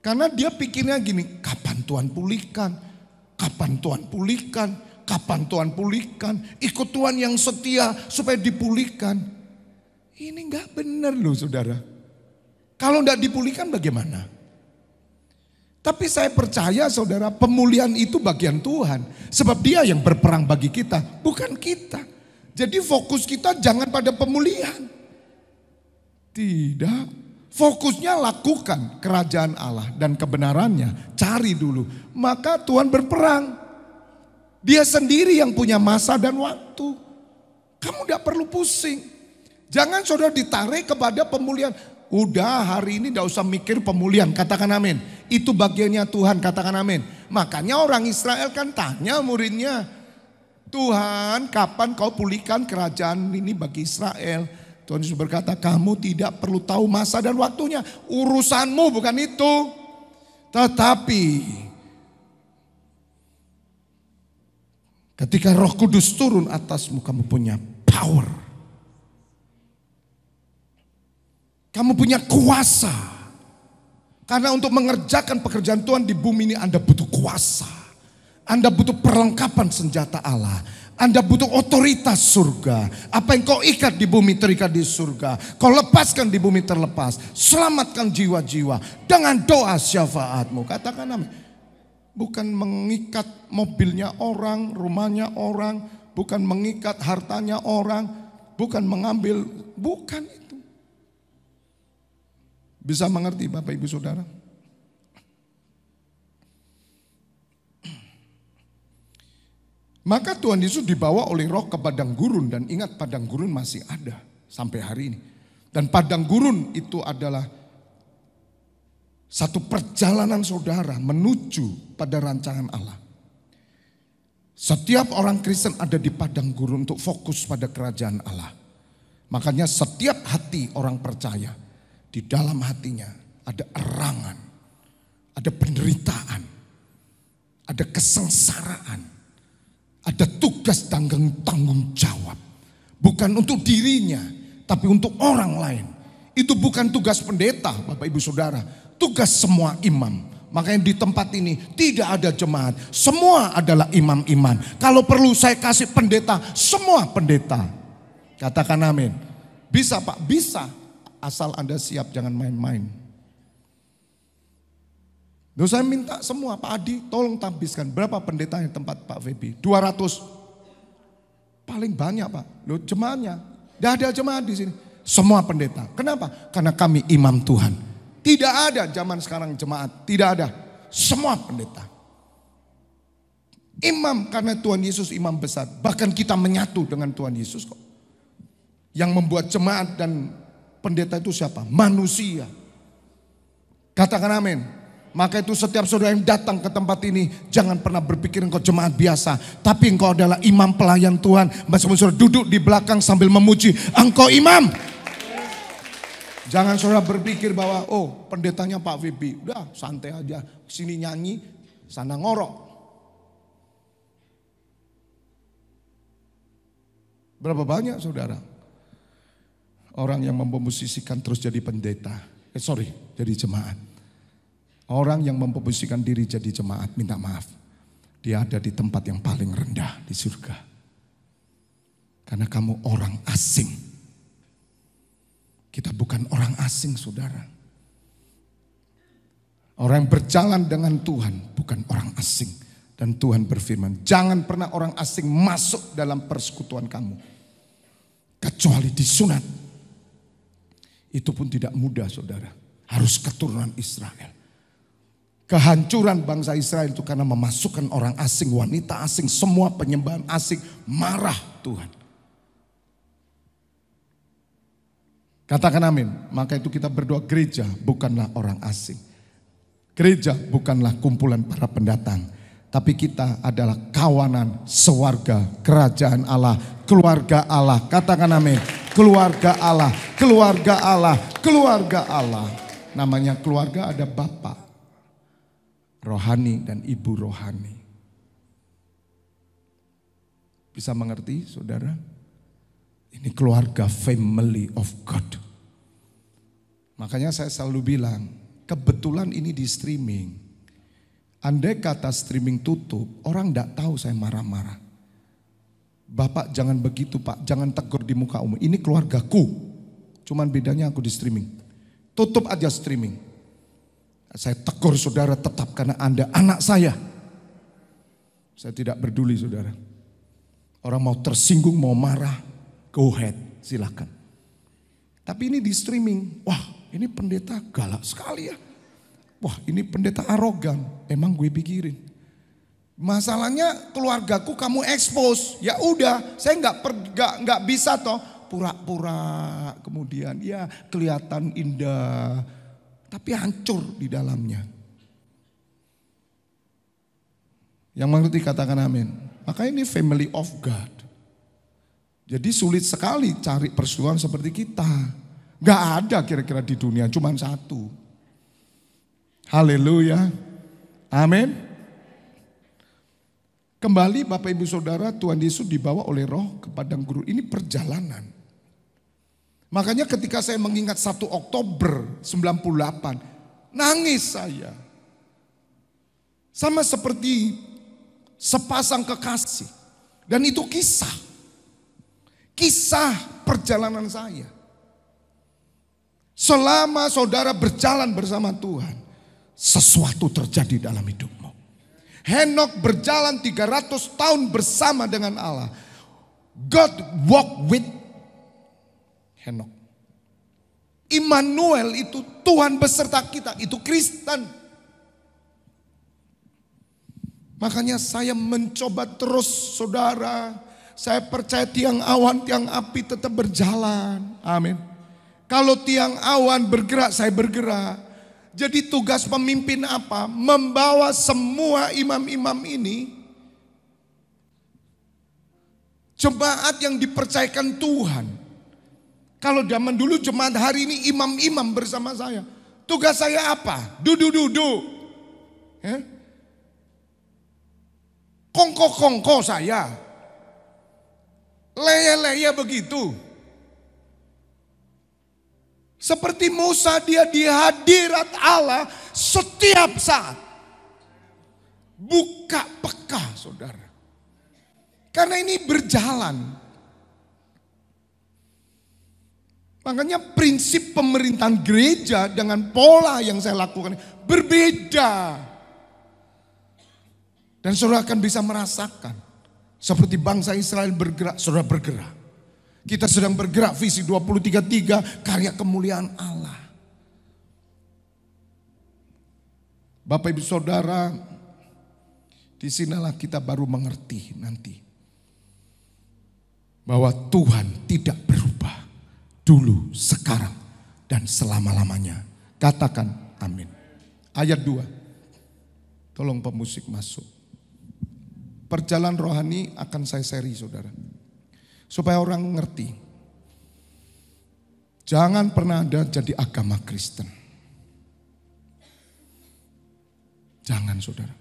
Karena dia pikirnya gini, kapan Tuhan pulihkan? Kapan Tuhan pulihkan? kapan Tuhan pulihkan, ikut Tuhan yang setia supaya dipulihkan. Ini enggak benar loh saudara. Kalau enggak dipulihkan bagaimana? Tapi saya percaya saudara, pemulihan itu bagian Tuhan. Sebab Dia yang berperang bagi kita, bukan kita. Jadi fokus kita jangan pada pemulihan. Tidak. Fokusnya lakukan kerajaan Allah dan kebenarannya. Cari dulu. Maka Tuhan berperang. Dia sendiri yang punya masa dan waktu. Kamu tidak perlu pusing. Jangan saudara ditarik kepada pemulihan. Udah hari ini tidak usah mikir pemulihan. Katakan amin. Itu bagiannya Tuhan. Katakan amin. Makanya orang Israel kan tanya muridnya. Tuhan kapan kau pulihkan kerajaan ini bagi Israel? Tuhan Yesus berkata, kamu tidak perlu tahu masa dan waktunya. Urusanmu bukan itu. Tetapi ketika Roh Kudus turun atasmu, kamu punya power. Kamu punya kuasa. Karena untuk mengerjakan pekerjaan Tuhan di bumi ini Anda butuh kuasa. Anda butuh perlengkapan senjata Allah. Anda butuh otoritas surga. Apa yang kau ikat di bumi terikat di surga. Kau lepaskan di bumi terlepas. Selamatkan jiwa-jiwa dengan doa syafaatmu. Katakan amin. Bukan mengikat mobilnya orang, rumahnya orang. Bukan mengikat hartanya orang. Bukan mengambil. Bukan itu. Bisa mengerti Bapak Ibu Saudara? Maka Tuhan Yesus dibawa oleh Roh ke padang gurun. Dan ingat padang gurun masih ada sampai hari ini. Dan padang gurun itu adalah satu perjalanan saudara menuju pada rancangan Allah. Setiap orang Kristen ada di padang gurun untuk fokus pada kerajaan Allah. Makanya setiap hati orang percaya, di dalam hatinya ada erangan, ada penderitaan, ada kesengsaraan. Ada tugas tanggung jawab. Bukan untuk dirinya, tapi untuk orang lain. Itu bukan tugas pendeta, Bapak Ibu Saudara. Tugas semua imam. Makanya di tempat ini tidak ada jemaat. Semua adalah imam-imam. Kalau perlu saya kasih pendeta, semua pendeta. Katakan amin. Bisa Pak, bisa. Asal Anda siap, jangan main-main. Loh saya minta semua, Pak Adi tolong tabiskan. Berapa pendetanya tempat Pak Febi? 200. Paling banyak Pak. Loh jemaatnya, tidak ada jemaat di sini. Semua pendeta. Kenapa? Karena kami imam Tuhan. Tidak ada zaman sekarang jemaat. Tidak ada. Semua pendeta. Imam karena Tuhan Yesus imam besar. Bahkan kita menyatu dengan Tuhan Yesus kok. Yang membuat jemaat dan pendeta itu siapa? Manusia. Katakan amin. Maka itu setiap saudara yang datang ke tempat ini, jangan pernah berpikir engkau jemaat biasa. Tapi engkau adalah imam pelayan Tuhan. Meskipun saudara duduk di belakang sambil memuji, engkau imam. Jangan saudara berpikir bahwa oh pendetanya Pak Vibi, udah santai aja. Sini nyanyi, sana ngorok. Berapa banyak saudara orang yang memposisikan terus jadi pendeta. Jadi jemaat. Orang yang memposisikan diri jadi jemaat, minta maaf. Dia ada di tempat yang paling rendah di surga. Karena kamu orang asing. Kita bukan orang asing saudara. Orang yang berjalan dengan Tuhan bukan orang asing. Dan Tuhan berfirman, jangan pernah orang asing masuk dalam persekutuan kamu. Kecuali disunat. Itu pun tidak mudah saudara. Harus keturunan Israel. Kehancuran bangsa Israel itu karena memasukkan orang asing, wanita asing, semua penyembahan asing, marah Tuhan. Katakan amin. Maka itu kita berdoa, gereja bukanlah orang asing. Gereja bukanlah kumpulan para pendatang. Tapi kita adalah kawanan sewarga kerajaan Allah, keluarga Allah. Katakan amin. Keluarga Allah, keluarga Allah, keluarga Allah. Namanya keluarga ada Bapa rohani dan ibu rohani. Bisa mengerti saudara? Ini keluarga family of God. Makanya saya selalu bilang, kebetulan ini di streaming. Andai kata streaming tutup, orang tidak tahu saya marah-marah. Bapak jangan begitu Pak, jangan tegur di muka umum. Ini keluargaku, cuman bedanya aku di streaming. Tutup aja streaming. Saya tegur saudara tetap karena Anda anak saya. Saya tidak peduli saudara. Orang mau tersinggung, mau marah, go ahead, silakan. Tapi ini di streaming, wah ini pendeta galak sekali ya. Wah ini pendeta arogan, emang gue pikirin. Masalahnya keluargaku kamu expose, ya udah, saya nggak bisa toh pura-pura kemudian ya kelihatan indah, tapi hancur di dalamnya. Yang mengerti katakan amin. Maka ini family of God. Jadi sulit sekali cari persoalan seperti kita. Gak ada kira-kira di dunia, cuma satu. Haleluya. Amin. Kembali Bapak Ibu Saudara, Tuhan Yesus dibawa oleh Roh ke padang gurun. Ini perjalanan. Makanya ketika saya mengingat 1 Oktober 98, nangis saya. Sama seperti sepasang kekasih. Dan itu kisah perjalanan saya. Selama saudara berjalan bersama Tuhan, sesuatu terjadi dalam hidupmu. Henok berjalan 300 tahun bersama dengan Allah. God walk with Henok. Immanuel itu Tuhan beserta kita, itu Kristen. Makanya saya mencoba terus saudara. Saya percaya tiang awan, tiang api tetap berjalan. Amin. Kalau tiang awan bergerak, saya bergerak. Jadi tugas pemimpin apa? Membawa semua imam-imam ini. Jemaat yang dipercayakan Tuhan. Kalau zaman dulu jemaat, hari ini imam-imam bersama saya. Tugas saya apa? Duduk-duduk. Ya? Kongko-kongko saya. Leye-leye begitu. Seperti Musa, dia di hadirat Allah setiap saat. Buka peka saudara. Karena ini berjalan. Makanya prinsip pemerintahan gereja dengan pola yang saya lakukan berbeda. Dan saudara akan bisa merasakan. Seperti bangsa Israel bergerak, saudara bergerak. Kita sedang bergerak visi 2033, karya kemuliaan Allah. Bapak Ibu Saudara, disinilah kita baru mengerti nanti. Bahwa Tuhan tidak berubah. Dulu, sekarang, dan selama-lamanya. Katakan amin. Ayat 2. Tolong pemusik masuk. Perjalanan rohani akan saya seri saudara. Supaya orang ngerti. Jangan pernah ada jadi agama Kristen. Jangan saudara.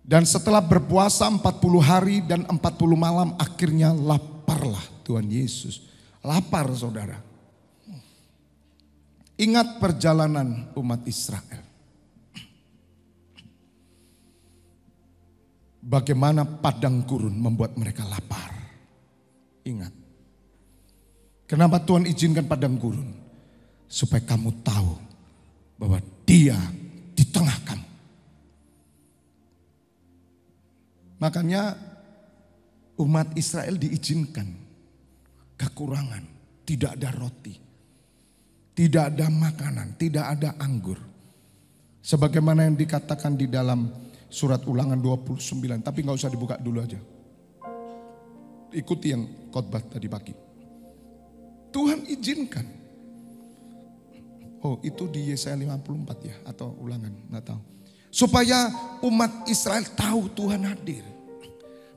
Dan setelah berpuasa 40 hari dan 40 malam akhirnya laparlah Tuhan Yesus. Lapar saudara. Ingat perjalanan umat Israel. Bagaimana padang gurun membuat mereka lapar. Ingat. Kenapa Tuhan izinkan padang gurun? Supaya kamu tahu bahwa Dia di tengah kamu. Makanya umat Israel diizinkan kekurangan. Tidak ada roti. Tidak ada makanan. Tidak ada anggur. Sebagaimana yang dikatakan di dalam Surat Ulangan 29, tapi gak usah dibuka dulu aja. Ikuti yang khotbah tadi pagi. Tuhan izinkan. Oh itu di Yesaya 54 ya, atau Ulangan, gak tahu. Supaya umat Israel tahu Tuhan hadir.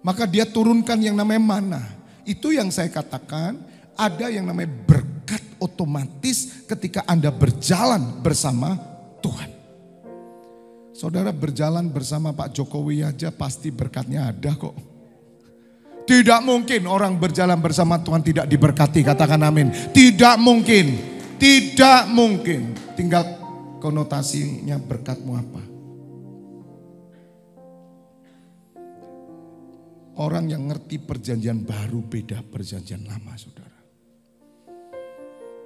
Maka dia turunkan yang namanya mana. Itu yang saya katakan, ada yang namanya berkat otomatis ketika Anda berjalan bersama Tuhan. Saudara berjalan bersama Pak Jokowi aja pasti berkatnya ada kok. Tidak mungkin orang berjalan bersama Tuhan tidak diberkati, katakan amin. Tidak mungkin, tidak mungkin. Tinggal konotasinya berkatmu apa. orang yang ngerti perjanjian baru beda perjanjian lama, saudara.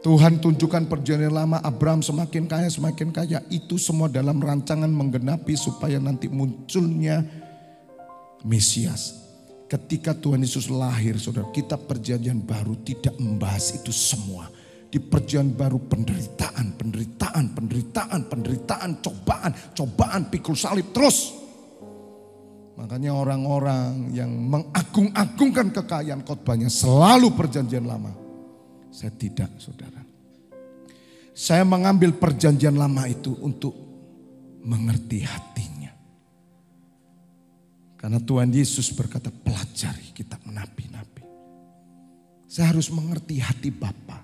Tuhan tunjukkan perjanjian lama, Abraham semakin kaya. Itu semua dalam rancangan menggenapi supaya nanti munculnya Mesias. Ketika Tuhan Yesus lahir, saudara, kita perjanjian baru tidak membahas itu semua. Di perjanjian baru penderitaan, cobaan, pikul salib terus. Makanya orang-orang yang mengagung-agungkan kekayaan khotbahnya selalu perjanjian lama. Saya tidak, saudara. Saya mengambil perjanjian lama itu untuk mengerti hatinya. Karena Tuhan Yesus berkata, pelajari kitab nabi-nabi. Saya harus mengerti hati Bapa.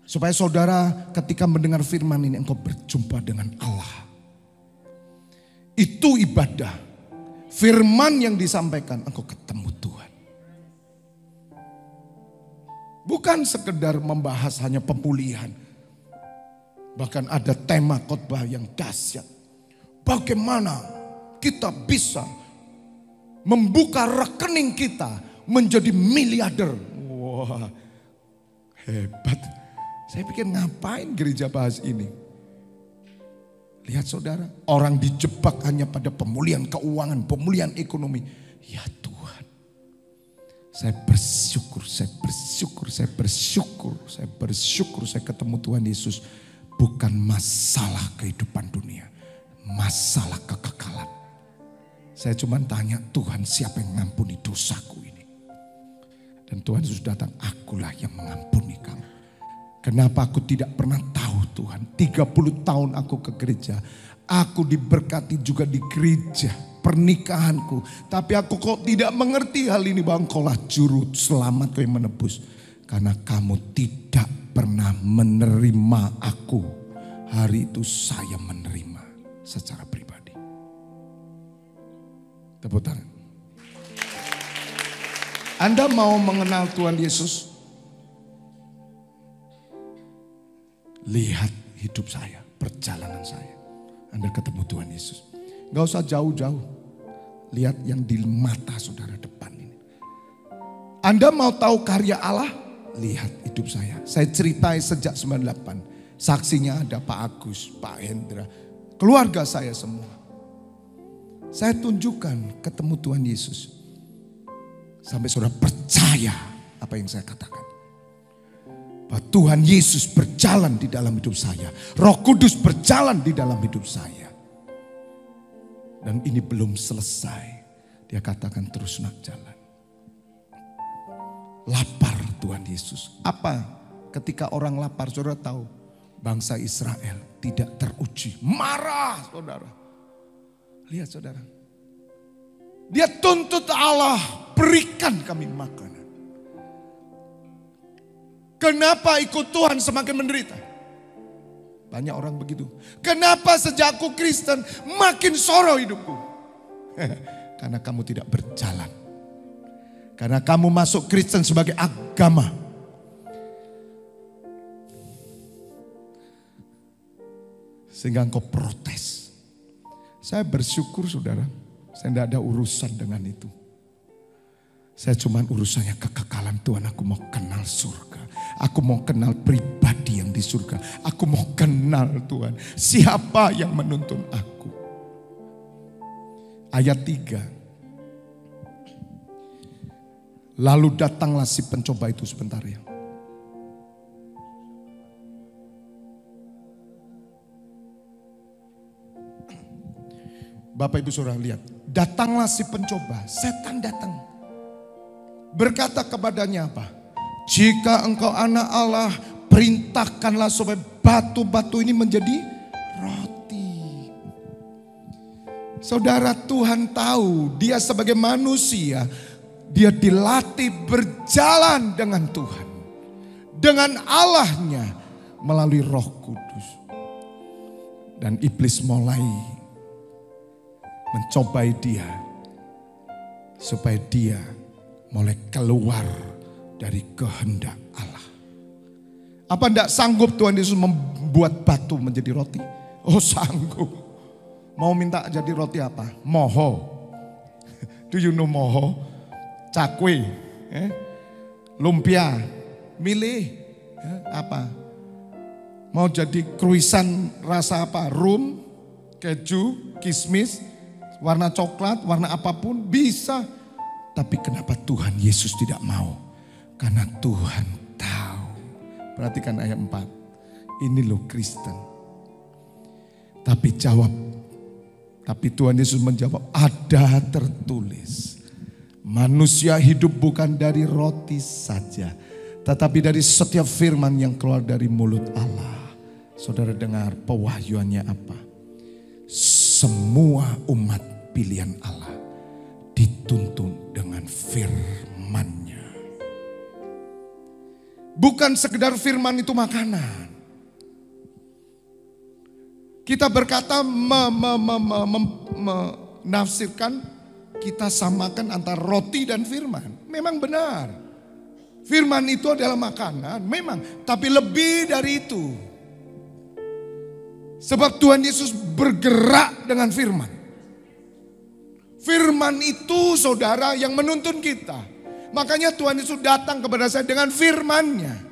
Supaya saudara ketika mendengar firman ini engkau berjumpa dengan Allah. Itu ibadah. Firman yang disampaikan engkau ketemu Tuhan. Bukan sekedar membahas hanya pemulihan. Bahkan ada tema khotbah yang dahsyat. Bagaimana kita bisa membuka rekening kita menjadi miliarder. Wah, hebat. Saya pikir ngapain gereja bahas ini? Lihat saudara, orang dijebak hanya pada pemulihan keuangan, pemulihan ekonomi. Ya Tuhan. Saya bersyukur saya ketemu Tuhan Yesus. Bukan masalah kehidupan dunia, masalah kekekalan. Saya cuma tanya, Tuhan siapa yang mengampuni dosaku ini? Dan Tuhan Yesus datang, akulah yang mengampuni kamu. Kenapa aku tidak pernah tahu Tuhan? 30 tahun aku ke gereja. Aku diberkati juga di gereja pernikahanku. Tapi aku kok tidak mengerti hal ini, bahwa engkaulah juru selamatku yang menebus. Karena kamu tidak pernah menerima aku. Hari itu saya menerima secara pribadi. Tepuk tangan. Anda mau mengenal Tuhan Yesus? Lihat hidup saya, perjalanan saya. Anda ketemu Tuhan Yesus. Gak usah jauh-jauh. Lihat yang di mata saudara depan ini. Anda mau tahu karya Allah? Lihat hidup saya. Saya ceritai sejak 98. Saksinya ada Pak Agus, Pak Hendra. Keluarga saya semua. Saya tunjukkan ketemu Tuhan Yesus. Sampai saudara percaya apa yang saya katakan. Bahwa Tuhan Yesus berjalan di dalam hidup saya. Roh Kudus berjalan di dalam hidup saya. Dan ini belum selesai. Dia katakan terus nak jalan. Lapar Tuhan Yesus. Apa ketika orang lapar, saudara tahu. Bangsa Israel tidak teruji. Marah saudara. Lihat saudara. Dia tuntut Allah, berikan kami makanan. Kenapa ikut Tuhan semakin menderita? Banyak orang begitu. Kenapa sejak aku Kristen makin sorrow hidupku? Karena kamu tidak berjalan. Karena kamu masuk Kristen sebagai agama. Sehingga engkau protes. Saya bersyukur saudara. Saya tidak ada urusan dengan itu. Saya cuma urusannya kekekalan Tuhan. Aku mau kenal surga. Aku mau kenal pribadi yang di surga. Aku mau kenal Tuhan. Siapa yang menuntun aku? Ayat 3. Lalu datanglah si pencoba itu sebentar ya. Bapak Ibu Saudara lihat. Datanglah si pencoba. Setan datang. Berkata kepadanya apa? Jika engkau anak Allah, perintahkanlah supaya batu-batu ini menjadi roti. Saudara, Tuhan tahu dia sebagai manusia, dia dilatih berjalan dengan Tuhan. Dengan Allahnya melalui Roh Kudus. Dan iblis mulai mencobai dia. Supaya dia mulai keluar dari kehendak Allah. Apa tidak sanggup Tuhan Yesus membuat batu menjadi roti? Oh sanggup. Mau minta jadi roti apa? Moho. Do you know moho? cakwe, lumpia, milih apa? Mau jadi kruisan rasa apa? Rum, keju, kismis, warna coklat, warna apapun bisa. Tapi kenapa Tuhan Yesus tidak mau? Karena Tuhan tahu. Perhatikan ayat 4. Ini loh Kristen. Tapi Tuhan Yesus menjawab, ada tertulis. Manusia hidup bukan dari roti saja, tetapi dari setiap firman yang keluar dari mulut Allah. Saudara dengar pewahyuannya apa? Semua umat pilihan Allah dituntun dengan firman-Nya. Bukan sekedar firman itu makanan. Kita berkata menafsirkan, kita samakan antara roti dan firman. Memang benar. Firman itu adalah makanan, memang. Tapi lebih dari itu. Sebab Tuhan Yesus bergerak dengan firman. Firman itu saudara yang menuntun kita. Makanya Tuhan Yesus datang kepada saya dengan firman-Nya.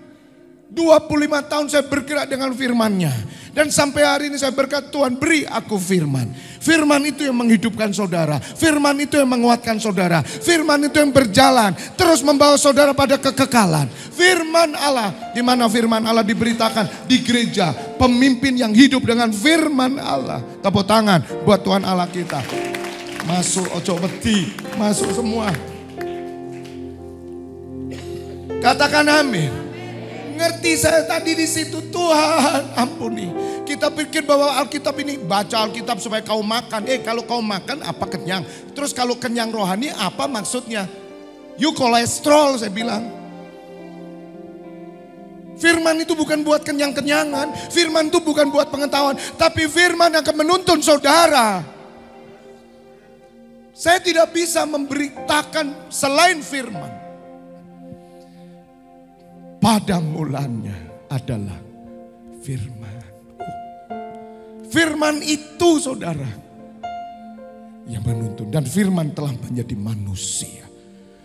25 tahun saya bergerak dengan firman-Nya. Dan sampai hari ini saya berkata, Tuhan beri aku firman. Firman itu yang menghidupkan saudara. Firman itu yang menguatkan saudara. Firman itu yang berjalan. Terus membawa saudara pada kekekalan. Firman Allah. Di mana firman Allah diberitakan? Di gereja. Pemimpin yang hidup dengan firman Allah. Tepuk tangan buat Tuhan Allah kita. Masuk ojo wedi. Masuk semua. Katakan amin. Ngerti saya tadi di situ, Tuhan ampuni. Kita pikir bahwa Alkitab ini, baca Alkitab supaya kau makan. Kalau kau makan apa kenyang? Terus kalau kenyang rohani apa maksudnya? You kolesterol, saya bilang. Firman itu bukan buat kenyang-kenyangan. Firman itu bukan buat pengetahuan. Tapi firman akan menuntun saudara. Saya tidak bisa memberitakan selain firman. Pada mulanya adalah firman. Firman itu saudara yang menuntun. Dan firman telah menjadi manusia.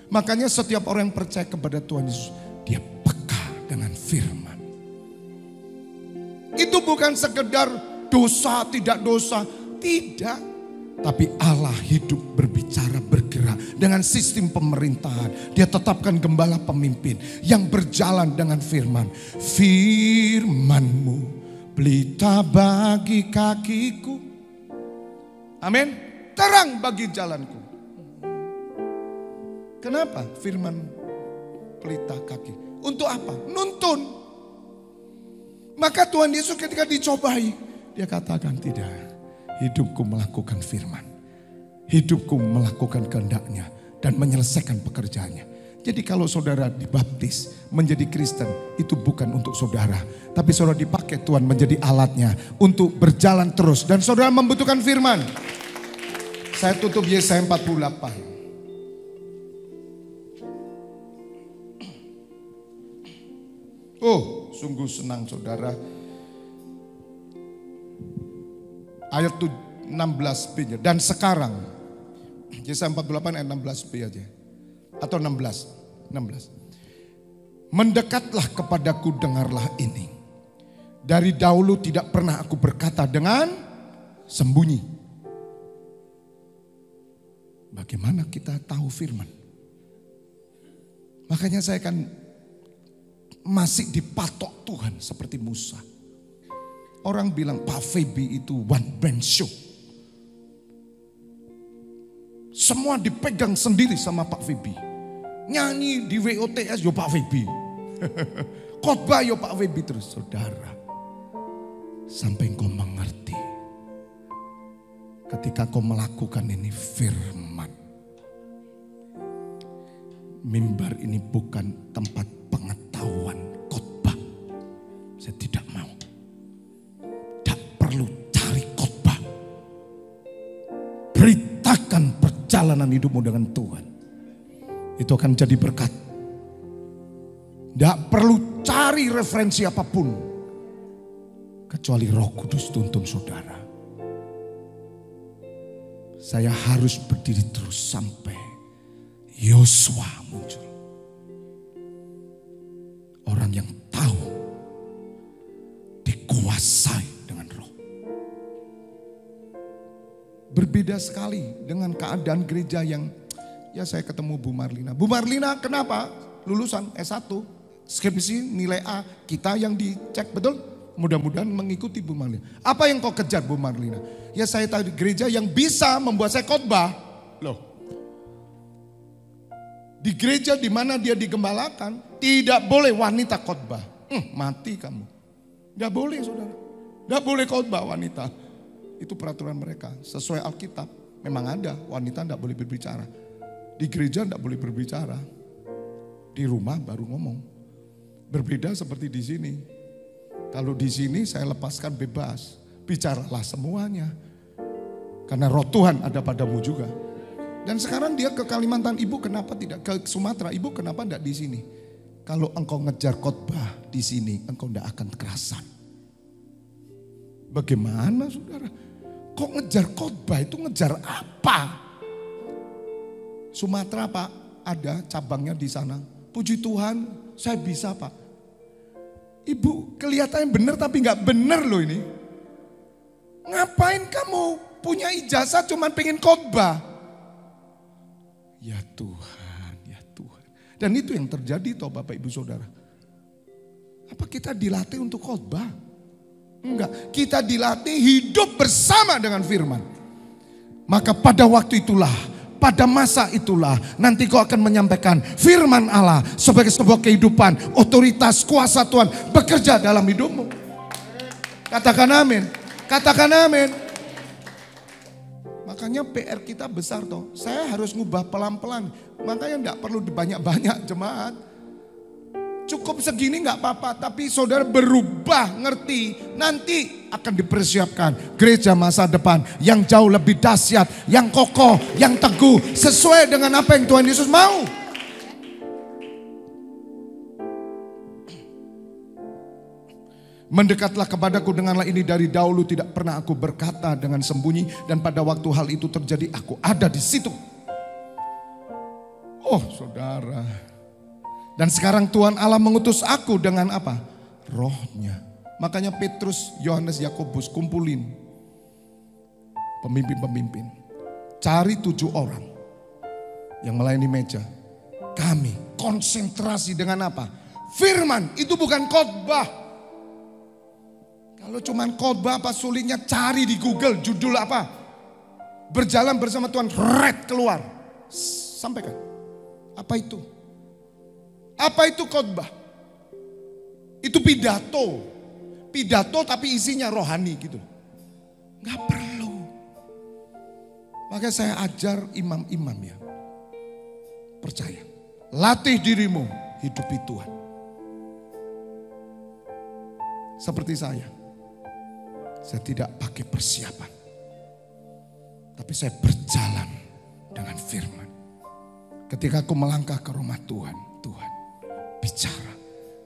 Makanya setiap orang yang percaya kepada Tuhan Yesus, dia peka dengan firman. Itu bukan sekedar dosa, tidak dosa. Tidak. Tapi Allah hidup, berbicara, bergerak dengan sistem pemerintahan. Dia tetapkan gembala pemimpin yang berjalan dengan firman. Firman-Mu pelita bagi kakiku. Amin. Terang bagi jalanku. Kenapa firman pelita kaki? Untuk apa? Nuntun. Maka Tuhan Yesus ketika dicobai, dia katakan tidak. Hidupku melakukan firman. Hidupku melakukan kehendak-Nya dan menyelesaikan pekerjaannya. Jadi kalau saudara dibaptis menjadi Kristen, itu bukan untuk saudara. Tapi saudara dipakai Tuhan menjadi alatnya untuk berjalan terus. Dan saudara membutuhkan firman. Saya tutup Yesaya 48. Oh, sungguh senang saudara. Ayat 16b. Dan sekarang, Yesaya 48 ayat 16b aja. Atau 16. Mendekatlah kepadaku, dengarlah ini. Dari dahulu tidak pernah aku berkata dengan sembunyi. Bagaimana kita tahu firman? Makanya saya kan masih dipatok Tuhan seperti Musa. Orang bilang Pak Feby itu one man show. Semua dipegang sendiri sama Pak Feby. Nyanyi di WOTS yo Pak Feby. Khotbah yo Pak Feby terus. Saudara, sampai kau mengerti. Ketika kau melakukan ini firman. Mimbar ini bukan tempat pengetahuan khotbah. Saya tidak mau. Perlu cari khotbah. Beritakan perjalanan hidupmu dengan Tuhan. Itu akan jadi berkat. Tidak perlu cari referensi apapun. Kecuali Roh Kudus tuntun saudara. Saya harus berdiri terus sampai Yosua muncul. Orang yang tahu dikuasai dengan roh. Berbeda sekali dengan keadaan gereja yang, ya saya ketemu Bu Marlina. Bu Marlina kenapa? Lulusan S1, skripsi nilai A, kita yang dicek betul. Mudah-mudahan mengikuti Bu Marlina. Apa yang kau kejar Bu Marlina? Ya saya tahu di gereja yang bisa membuat saya khotbah. Loh, di gereja di mana dia digembalakan, tidak boleh wanita khotbah. Mati kamu. Gak boleh saudara. Gak boleh khotbah wanita. Itu peraturan mereka. Sesuai Alkitab. Memang ada wanita gak boleh berbicara. Di gereja gak boleh berbicara. Di rumah baru ngomong. Berbeda seperti di sini. Kalau di sini saya lepaskan bebas. Bicaralah semuanya. Karena roh Tuhan ada padamu juga. Dan sekarang dia ke Kalimantan, ibu kenapa tidak ke Sumatera? Ibu kenapa tidak di sini? Kalau engkau ngejar khotbah di sini, engkau tidak akan kerasan. Bagaimana saudara? Kok ngejar khotbah itu ngejar apa? Sumatera Pak, ada cabangnya di sana. Puji Tuhan, saya bisa Pak. Ibu kelihatannya benar tapi nggak benar loh ini. Ngapain kamu punya ijazah cuman pengen khotbah? Ya Tuhan, ya Tuhan. Dan itu yang terjadi toh Bapak Ibu Saudara. Apa kita dilatih untuk khotbah? Enggak, kita dilatih hidup bersama dengan firman. Maka pada waktu itulah, pada masa itulah nanti kau akan menyampaikan firman Allah sebagai sebuah kehidupan, otoritas, kuasa Tuhan bekerja dalam hidupmu. Katakan amin, katakan amin. Makanya PR kita besar toh. Saya harus ngubah pelan-pelan. Makanya enggak perlu banyak-banyak jemaat. Cukup segini enggak apa-apa. Tapi saudara berubah, ngerti. Nanti akan dipersiapkan gereja masa depan yang jauh lebih dahsyat, yang kokoh, yang teguh. Sesuai dengan apa yang Tuhan Yesus mau. Mendekatlah kepadaku, denganlah ini dari dahulu tidak pernah aku berkata dengan sembunyi. Dan pada waktu hal itu terjadi aku ada di situ. Oh saudara. Dan sekarang Tuhan Allah mengutus aku dengan apa? Rohnya. Makanya Petrus, Yohanes, Yakobus kumpulin pemimpin-pemimpin. Cari 7 orang yang melayani meja. Kami konsentrasi dengan apa? Firman, itu bukan khotbah. Kalau cuman khotbah apa sulitnya, cari di Google judul apa. Berjalan bersama Tuhan, red keluar. Sampaikan. Apa itu? Apa itu khotbah? Itu pidato. Pidato tapi isinya rohani gitu. Gak perlu. Makanya saya ajar imam-imam ya. Percaya. Latih dirimu, hidupi Tuhan. Seperti saya tidak pakai persiapan. Tapi saya berjalan dengan firman. Ketika aku melangkah ke rumah Tuhan, Tuhan bicara.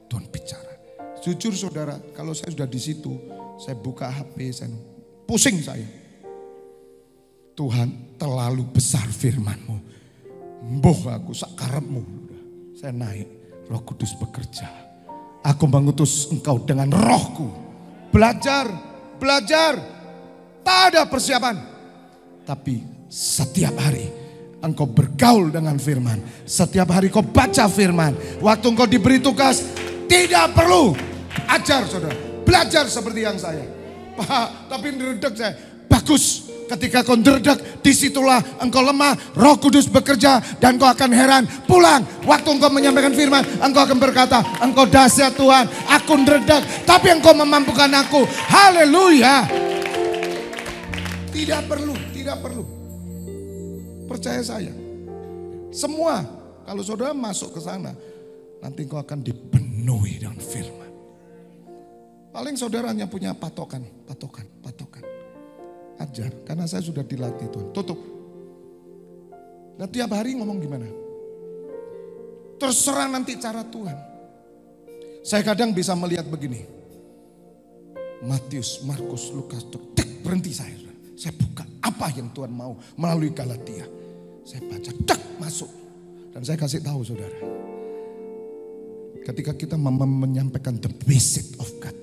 Tuhan bicara. Jujur saudara, kalau saya sudah di situ, saya buka HP, saya pusing saya. Tuhan terlalu besar firman-Mu. Mboh aku sakarepmu. Saya naik, Roh Kudus bekerja. Aku mengutus engkau dengan rohku. Belajar. Tak ada persiapan. Tapi setiap hari engkau bergaul dengan firman. Setiap hari kau baca firman. Waktu engkau diberi tugas, tidak perlu ajar saudara. Belajar seperti yang saya. Pak, tapi ngeredek saya. Bagus. Ketika kau ngeredek, disitulah engkau lemah. Roh Kudus bekerja dan kau akan heran. Pulang. Waktu engkau menyampaikan firman, engkau akan berkata, engkau dahsyat Tuhan. Aku ngeredek, tapi engkau memampukan aku. Haleluya. Tidak perlu, tidak perlu. Percaya saya. Semua, kalau saudara masuk ke sana, nanti engkau akan dipenuhi dengan firman. Paling saudara hanya punya patokan. Ajar, karena saya sudah dilatih Tuhan. Tutup. Nah tiap hari ngomong gimana? Terserah nanti cara Tuhan. Saya kadang bisa melihat begini. Matius, Markus, Lukas, tek, berhenti saya. Saya buka apa yang Tuhan mau melalui Galatia. Saya baca, tek, masuk. Dan saya kasih tahu saudara, ketika kita menyampaikan the basic of God,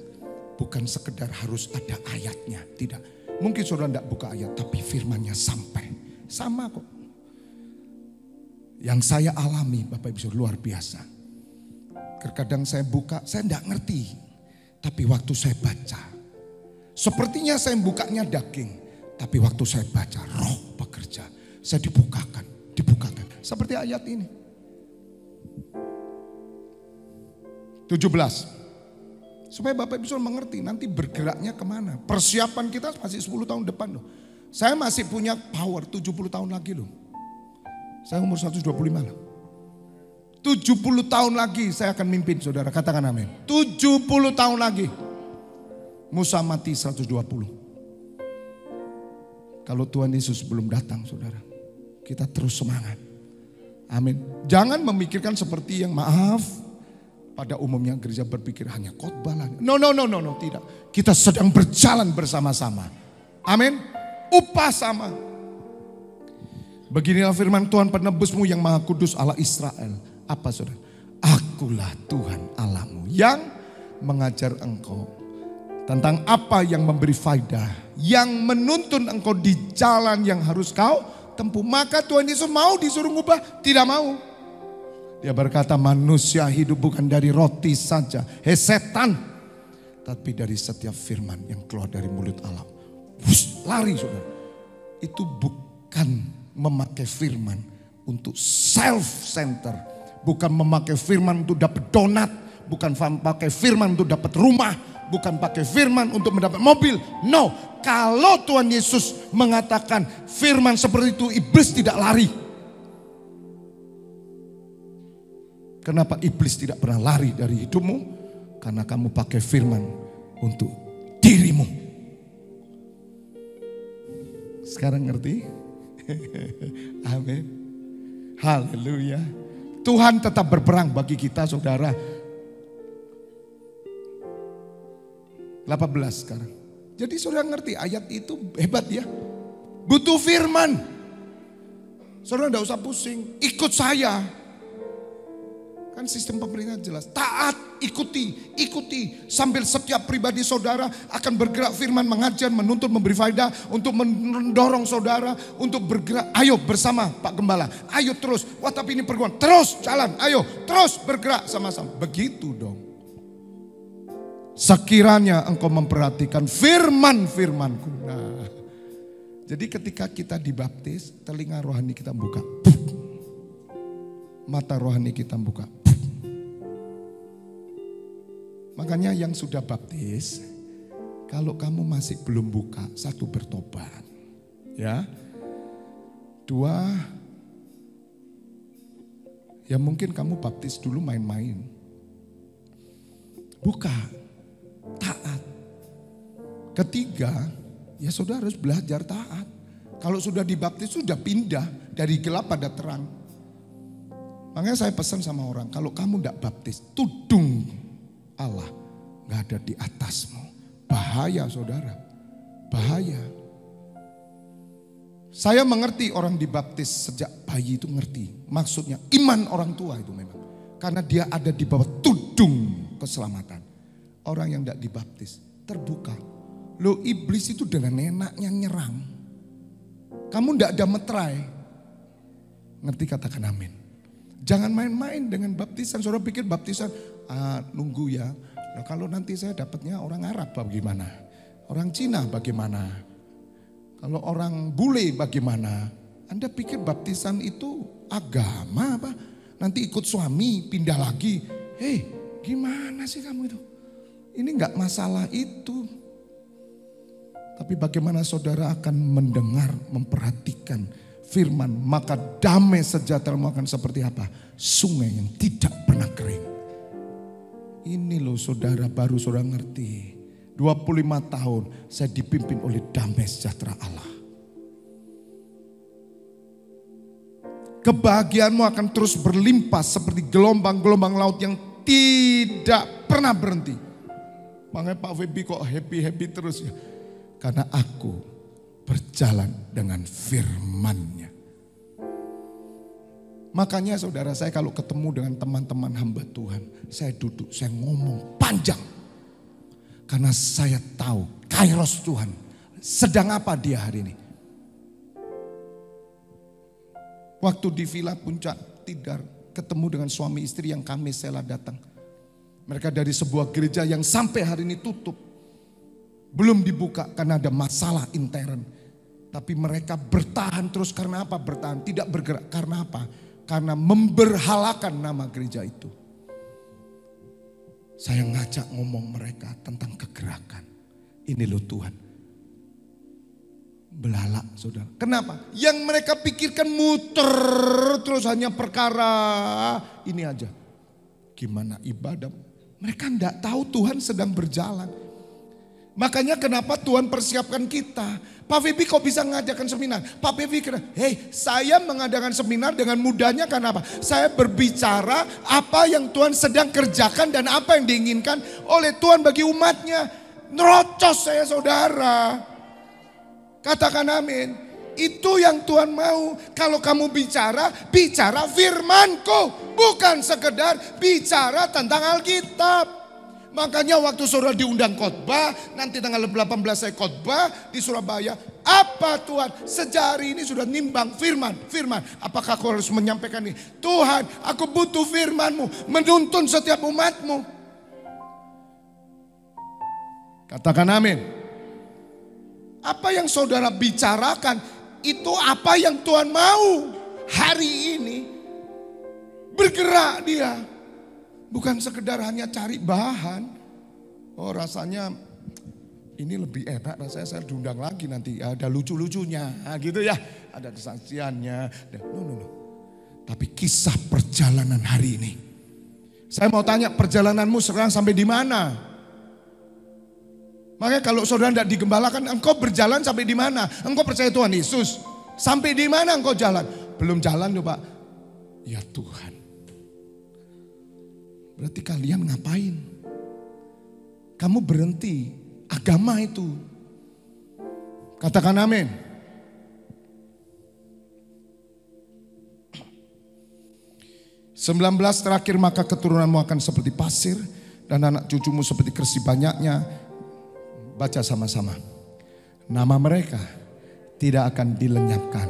bukan sekedar harus ada ayatnya, tidak. Mungkin saudara tidak buka ayat, tapi firmannya sampai. Sama kok. Yang saya alami Bapak Ibu luar biasa. Terkadang saya buka, saya tidak ngerti. Tapi waktu saya baca, sepertinya saya bukanya daging. Tapi waktu saya baca, roh bekerja. Saya dibukakan. Seperti ayat ini. 17. Supaya Bapak Ibu mengerti nanti bergeraknya kemana. Persiapan kita masih 10 tahun depan loh. Saya masih punya power 70 tahun lagi loh. Saya umur 125 loh. 70 tahun lagi saya akan mimpin saudara. Katakan amin. 70 tahun lagi. Musa mati 120. Kalau Tuhan Yesus belum datang saudara. Kita terus semangat. Amin. Jangan memikirkan seperti yang pada umumnya gereja berpikir hanya khotbah lah. No, tidak. Kita sedang berjalan bersama-sama. Amin. Upah sama. Beginilah firman Tuhan penebusmu yang maha kudus Allah Israel. Apa saudara? Akulah Tuhan Allahmu yang mengajar engkau tentang apa yang memberi faedah, yang menuntun engkau di jalan yang harus kau tempuh. Maka Tuhan Yesus mau disuruh ngubah? Tidak mau. Dia berkata manusia hidup bukan dari roti saja. Setan. Tapi dari setiap firman yang keluar dari mulut Allah. Lari saudara. Itu bukan memakai firman untuk self-center. Bukan memakai firman untuk dapat donat. Bukan pakai firman untuk dapat rumah. Bukan pakai firman untuk mendapat mobil. No. Kalau Tuhan Yesus mengatakan firman seperti itu, iblis tidak lari. Kenapa iblis tidak pernah lari dari hidupmu? Karena kamu pakai firman untuk dirimu. Sekarang ngerti? Amin. Haleluya. Tuhan tetap berperang bagi kita saudara. 18 sekarang. Jadi saudara ngerti ayat itu hebat ya. Butuh firman. Saudara tidak usah pusing. Ikut saya. Kan sistem pemerintah jelas. Taat, ikuti. Sambil setiap pribadi saudara akan bergerak firman, mengajar, menuntut, memberi faedah. Untuk mendorong saudara untuk bergerak. Ayo bersama Pak Gembala. Ayo terus. Wah tapi ini pergumulan. Terus jalan. Ayo terus bergerak sama-sama. Begitu dong. Sekiranya engkau memperhatikan firman-firmanku. Nah, jadi ketika kita dibaptis, telinga rohani kita buka. Mata rohani kita buka. Makanya yang sudah baptis, kalau kamu masih belum buka, 1 bertobat. Ya. 2, ya mungkin kamu baptis dulu main-main. Buka. Taat. 3, ya saudara harus belajar taat. Kalau sudah dibaptis sudah pindah dari gelap pada terang. Makanya saya pesan sama orang, kalau kamu tidak baptis, tudung Allah nggak ada di atasmu. Bahaya saudara, bahaya. Saya mengerti orang dibaptis sejak bayi itu ngerti. Maksudnya iman orang tua itu memang. Karena dia ada di bawah tudung keselamatan. Orang yang tidak dibaptis terbuka. Loh iblis itu dengan enaknya nyerang. Kamu tidak ada meterai. Ngerti katakan amin. Jangan main-main dengan baptisan. Saudara pikir baptisan nunggu ya. Nah, kalau nanti saya dapatnya orang Arab bagaimana? Orang Cina bagaimana? Kalau orang bule bagaimana? Anda pikir baptisan itu agama apa? Nanti ikut suami pindah lagi. Hei gimana sih kamu itu? Ini enggak masalah itu. Tapi bagaimana saudara akan mendengar, memperhatikan firman. Maka damai sejahtera-Mu akan seperti apa? Sungai yang tidak pernah kering. Ini loh saudara baru saudara ngerti. 25 tahun saya dipimpin oleh damai sejahtera Allah. Kebahagiaanmu akan terus berlimpah seperti gelombang-gelombang laut yang tidak pernah berhenti. Makanya Pak Febi kok happy-happy terus ya. Karena aku berjalan dengan firman-Nya. Makanya saudara, saya kalau ketemu dengan teman-teman hamba Tuhan, saya duduk, saya ngomong panjang. Karena saya tahu kairos Tuhan sedang apa dia hari ini. Waktu di Villa Puncak Tidar, ketemu dengan suami istri yang Kamis saya datang. Mereka dari sebuah gereja yang sampai hari ini tutup. Belum dibuka karena ada masalah intern. Tapi mereka bertahan terus karena apa? Bertahan, tidak bergerak. Karena apa? Karena memberhalakan nama gereja itu. Saya ngajak ngomong mereka tentang kegerakan. Ini loh Tuhan. Belalak saudara. Kenapa? Yang mereka pikirkan muter terus hanya perkara ini aja. Gimana ibadah? Mereka enggak tahu Tuhan sedang berjalan. Makanya kenapa Tuhan persiapkan kita. Pak Febi kok bisa mengadakan seminar? Pak Febi kira, saya mengadakan seminar dengan mudahnya karena apa? Saya berbicara apa yang Tuhan sedang kerjakan dan apa yang diinginkan oleh Tuhan bagi umatnya. Nerocos saya saudara. Katakan amin. Itu yang Tuhan mau. Kalau kamu bicara, bicara firman-Ku. Bukan sekedar bicara tentang Alkitab. Makanya waktu saudara diundang khotbah, nanti tanggal 18 saya khotbah di Surabaya. Apa Tuhan? Sejak hari ini sudah nimbang firman. Apakah kau harus menyampaikan ini? Tuhan, aku butuh firman-Mu menuntun setiap umat-Mu. Katakan amin. Apa yang saudara bicarakan, itu apa yang Tuhan mau hari ini. Bergerak dia. Bukan sekedar hanya cari bahan. Oh rasanya ini lebih enak, rasanya saya diundang lagi nanti. Ada lucu-lucunya gitu ya. Ada kesaksiannya. No. Tapi kisah perjalanan hari ini. Saya mau tanya, perjalananmu sekarang sampai di mana? Makanya kalau saudara tidak digembalakan, engkau berjalan sampai di mana? Engkau percaya Tuhan Yesus. Sampai di mana engkau jalan? Belum jalan loh Pak. Ya Tuhan. Berarti kalian ngapain? Kamu berhenti agama itu. Katakan amin. (19) Terakhir maka keturunanmu akan seperti pasir dan anak cucumu seperti kersi banyaknya. Baca sama-sama. Nama mereka tidak akan dilenyapkan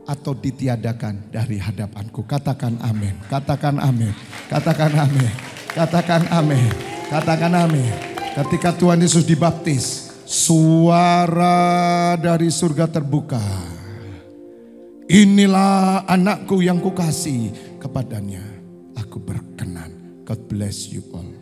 atau ditiadakan dari hadapanku. Katakan amin. Katakan amin. Katakan amin. Katakan amin. Katakan amin. Ketika Tuhan Yesus dibaptis, suara dari surga terbuka. Inilah anakku yang kukasihi, kepadanya aku berkenan. God bless you all.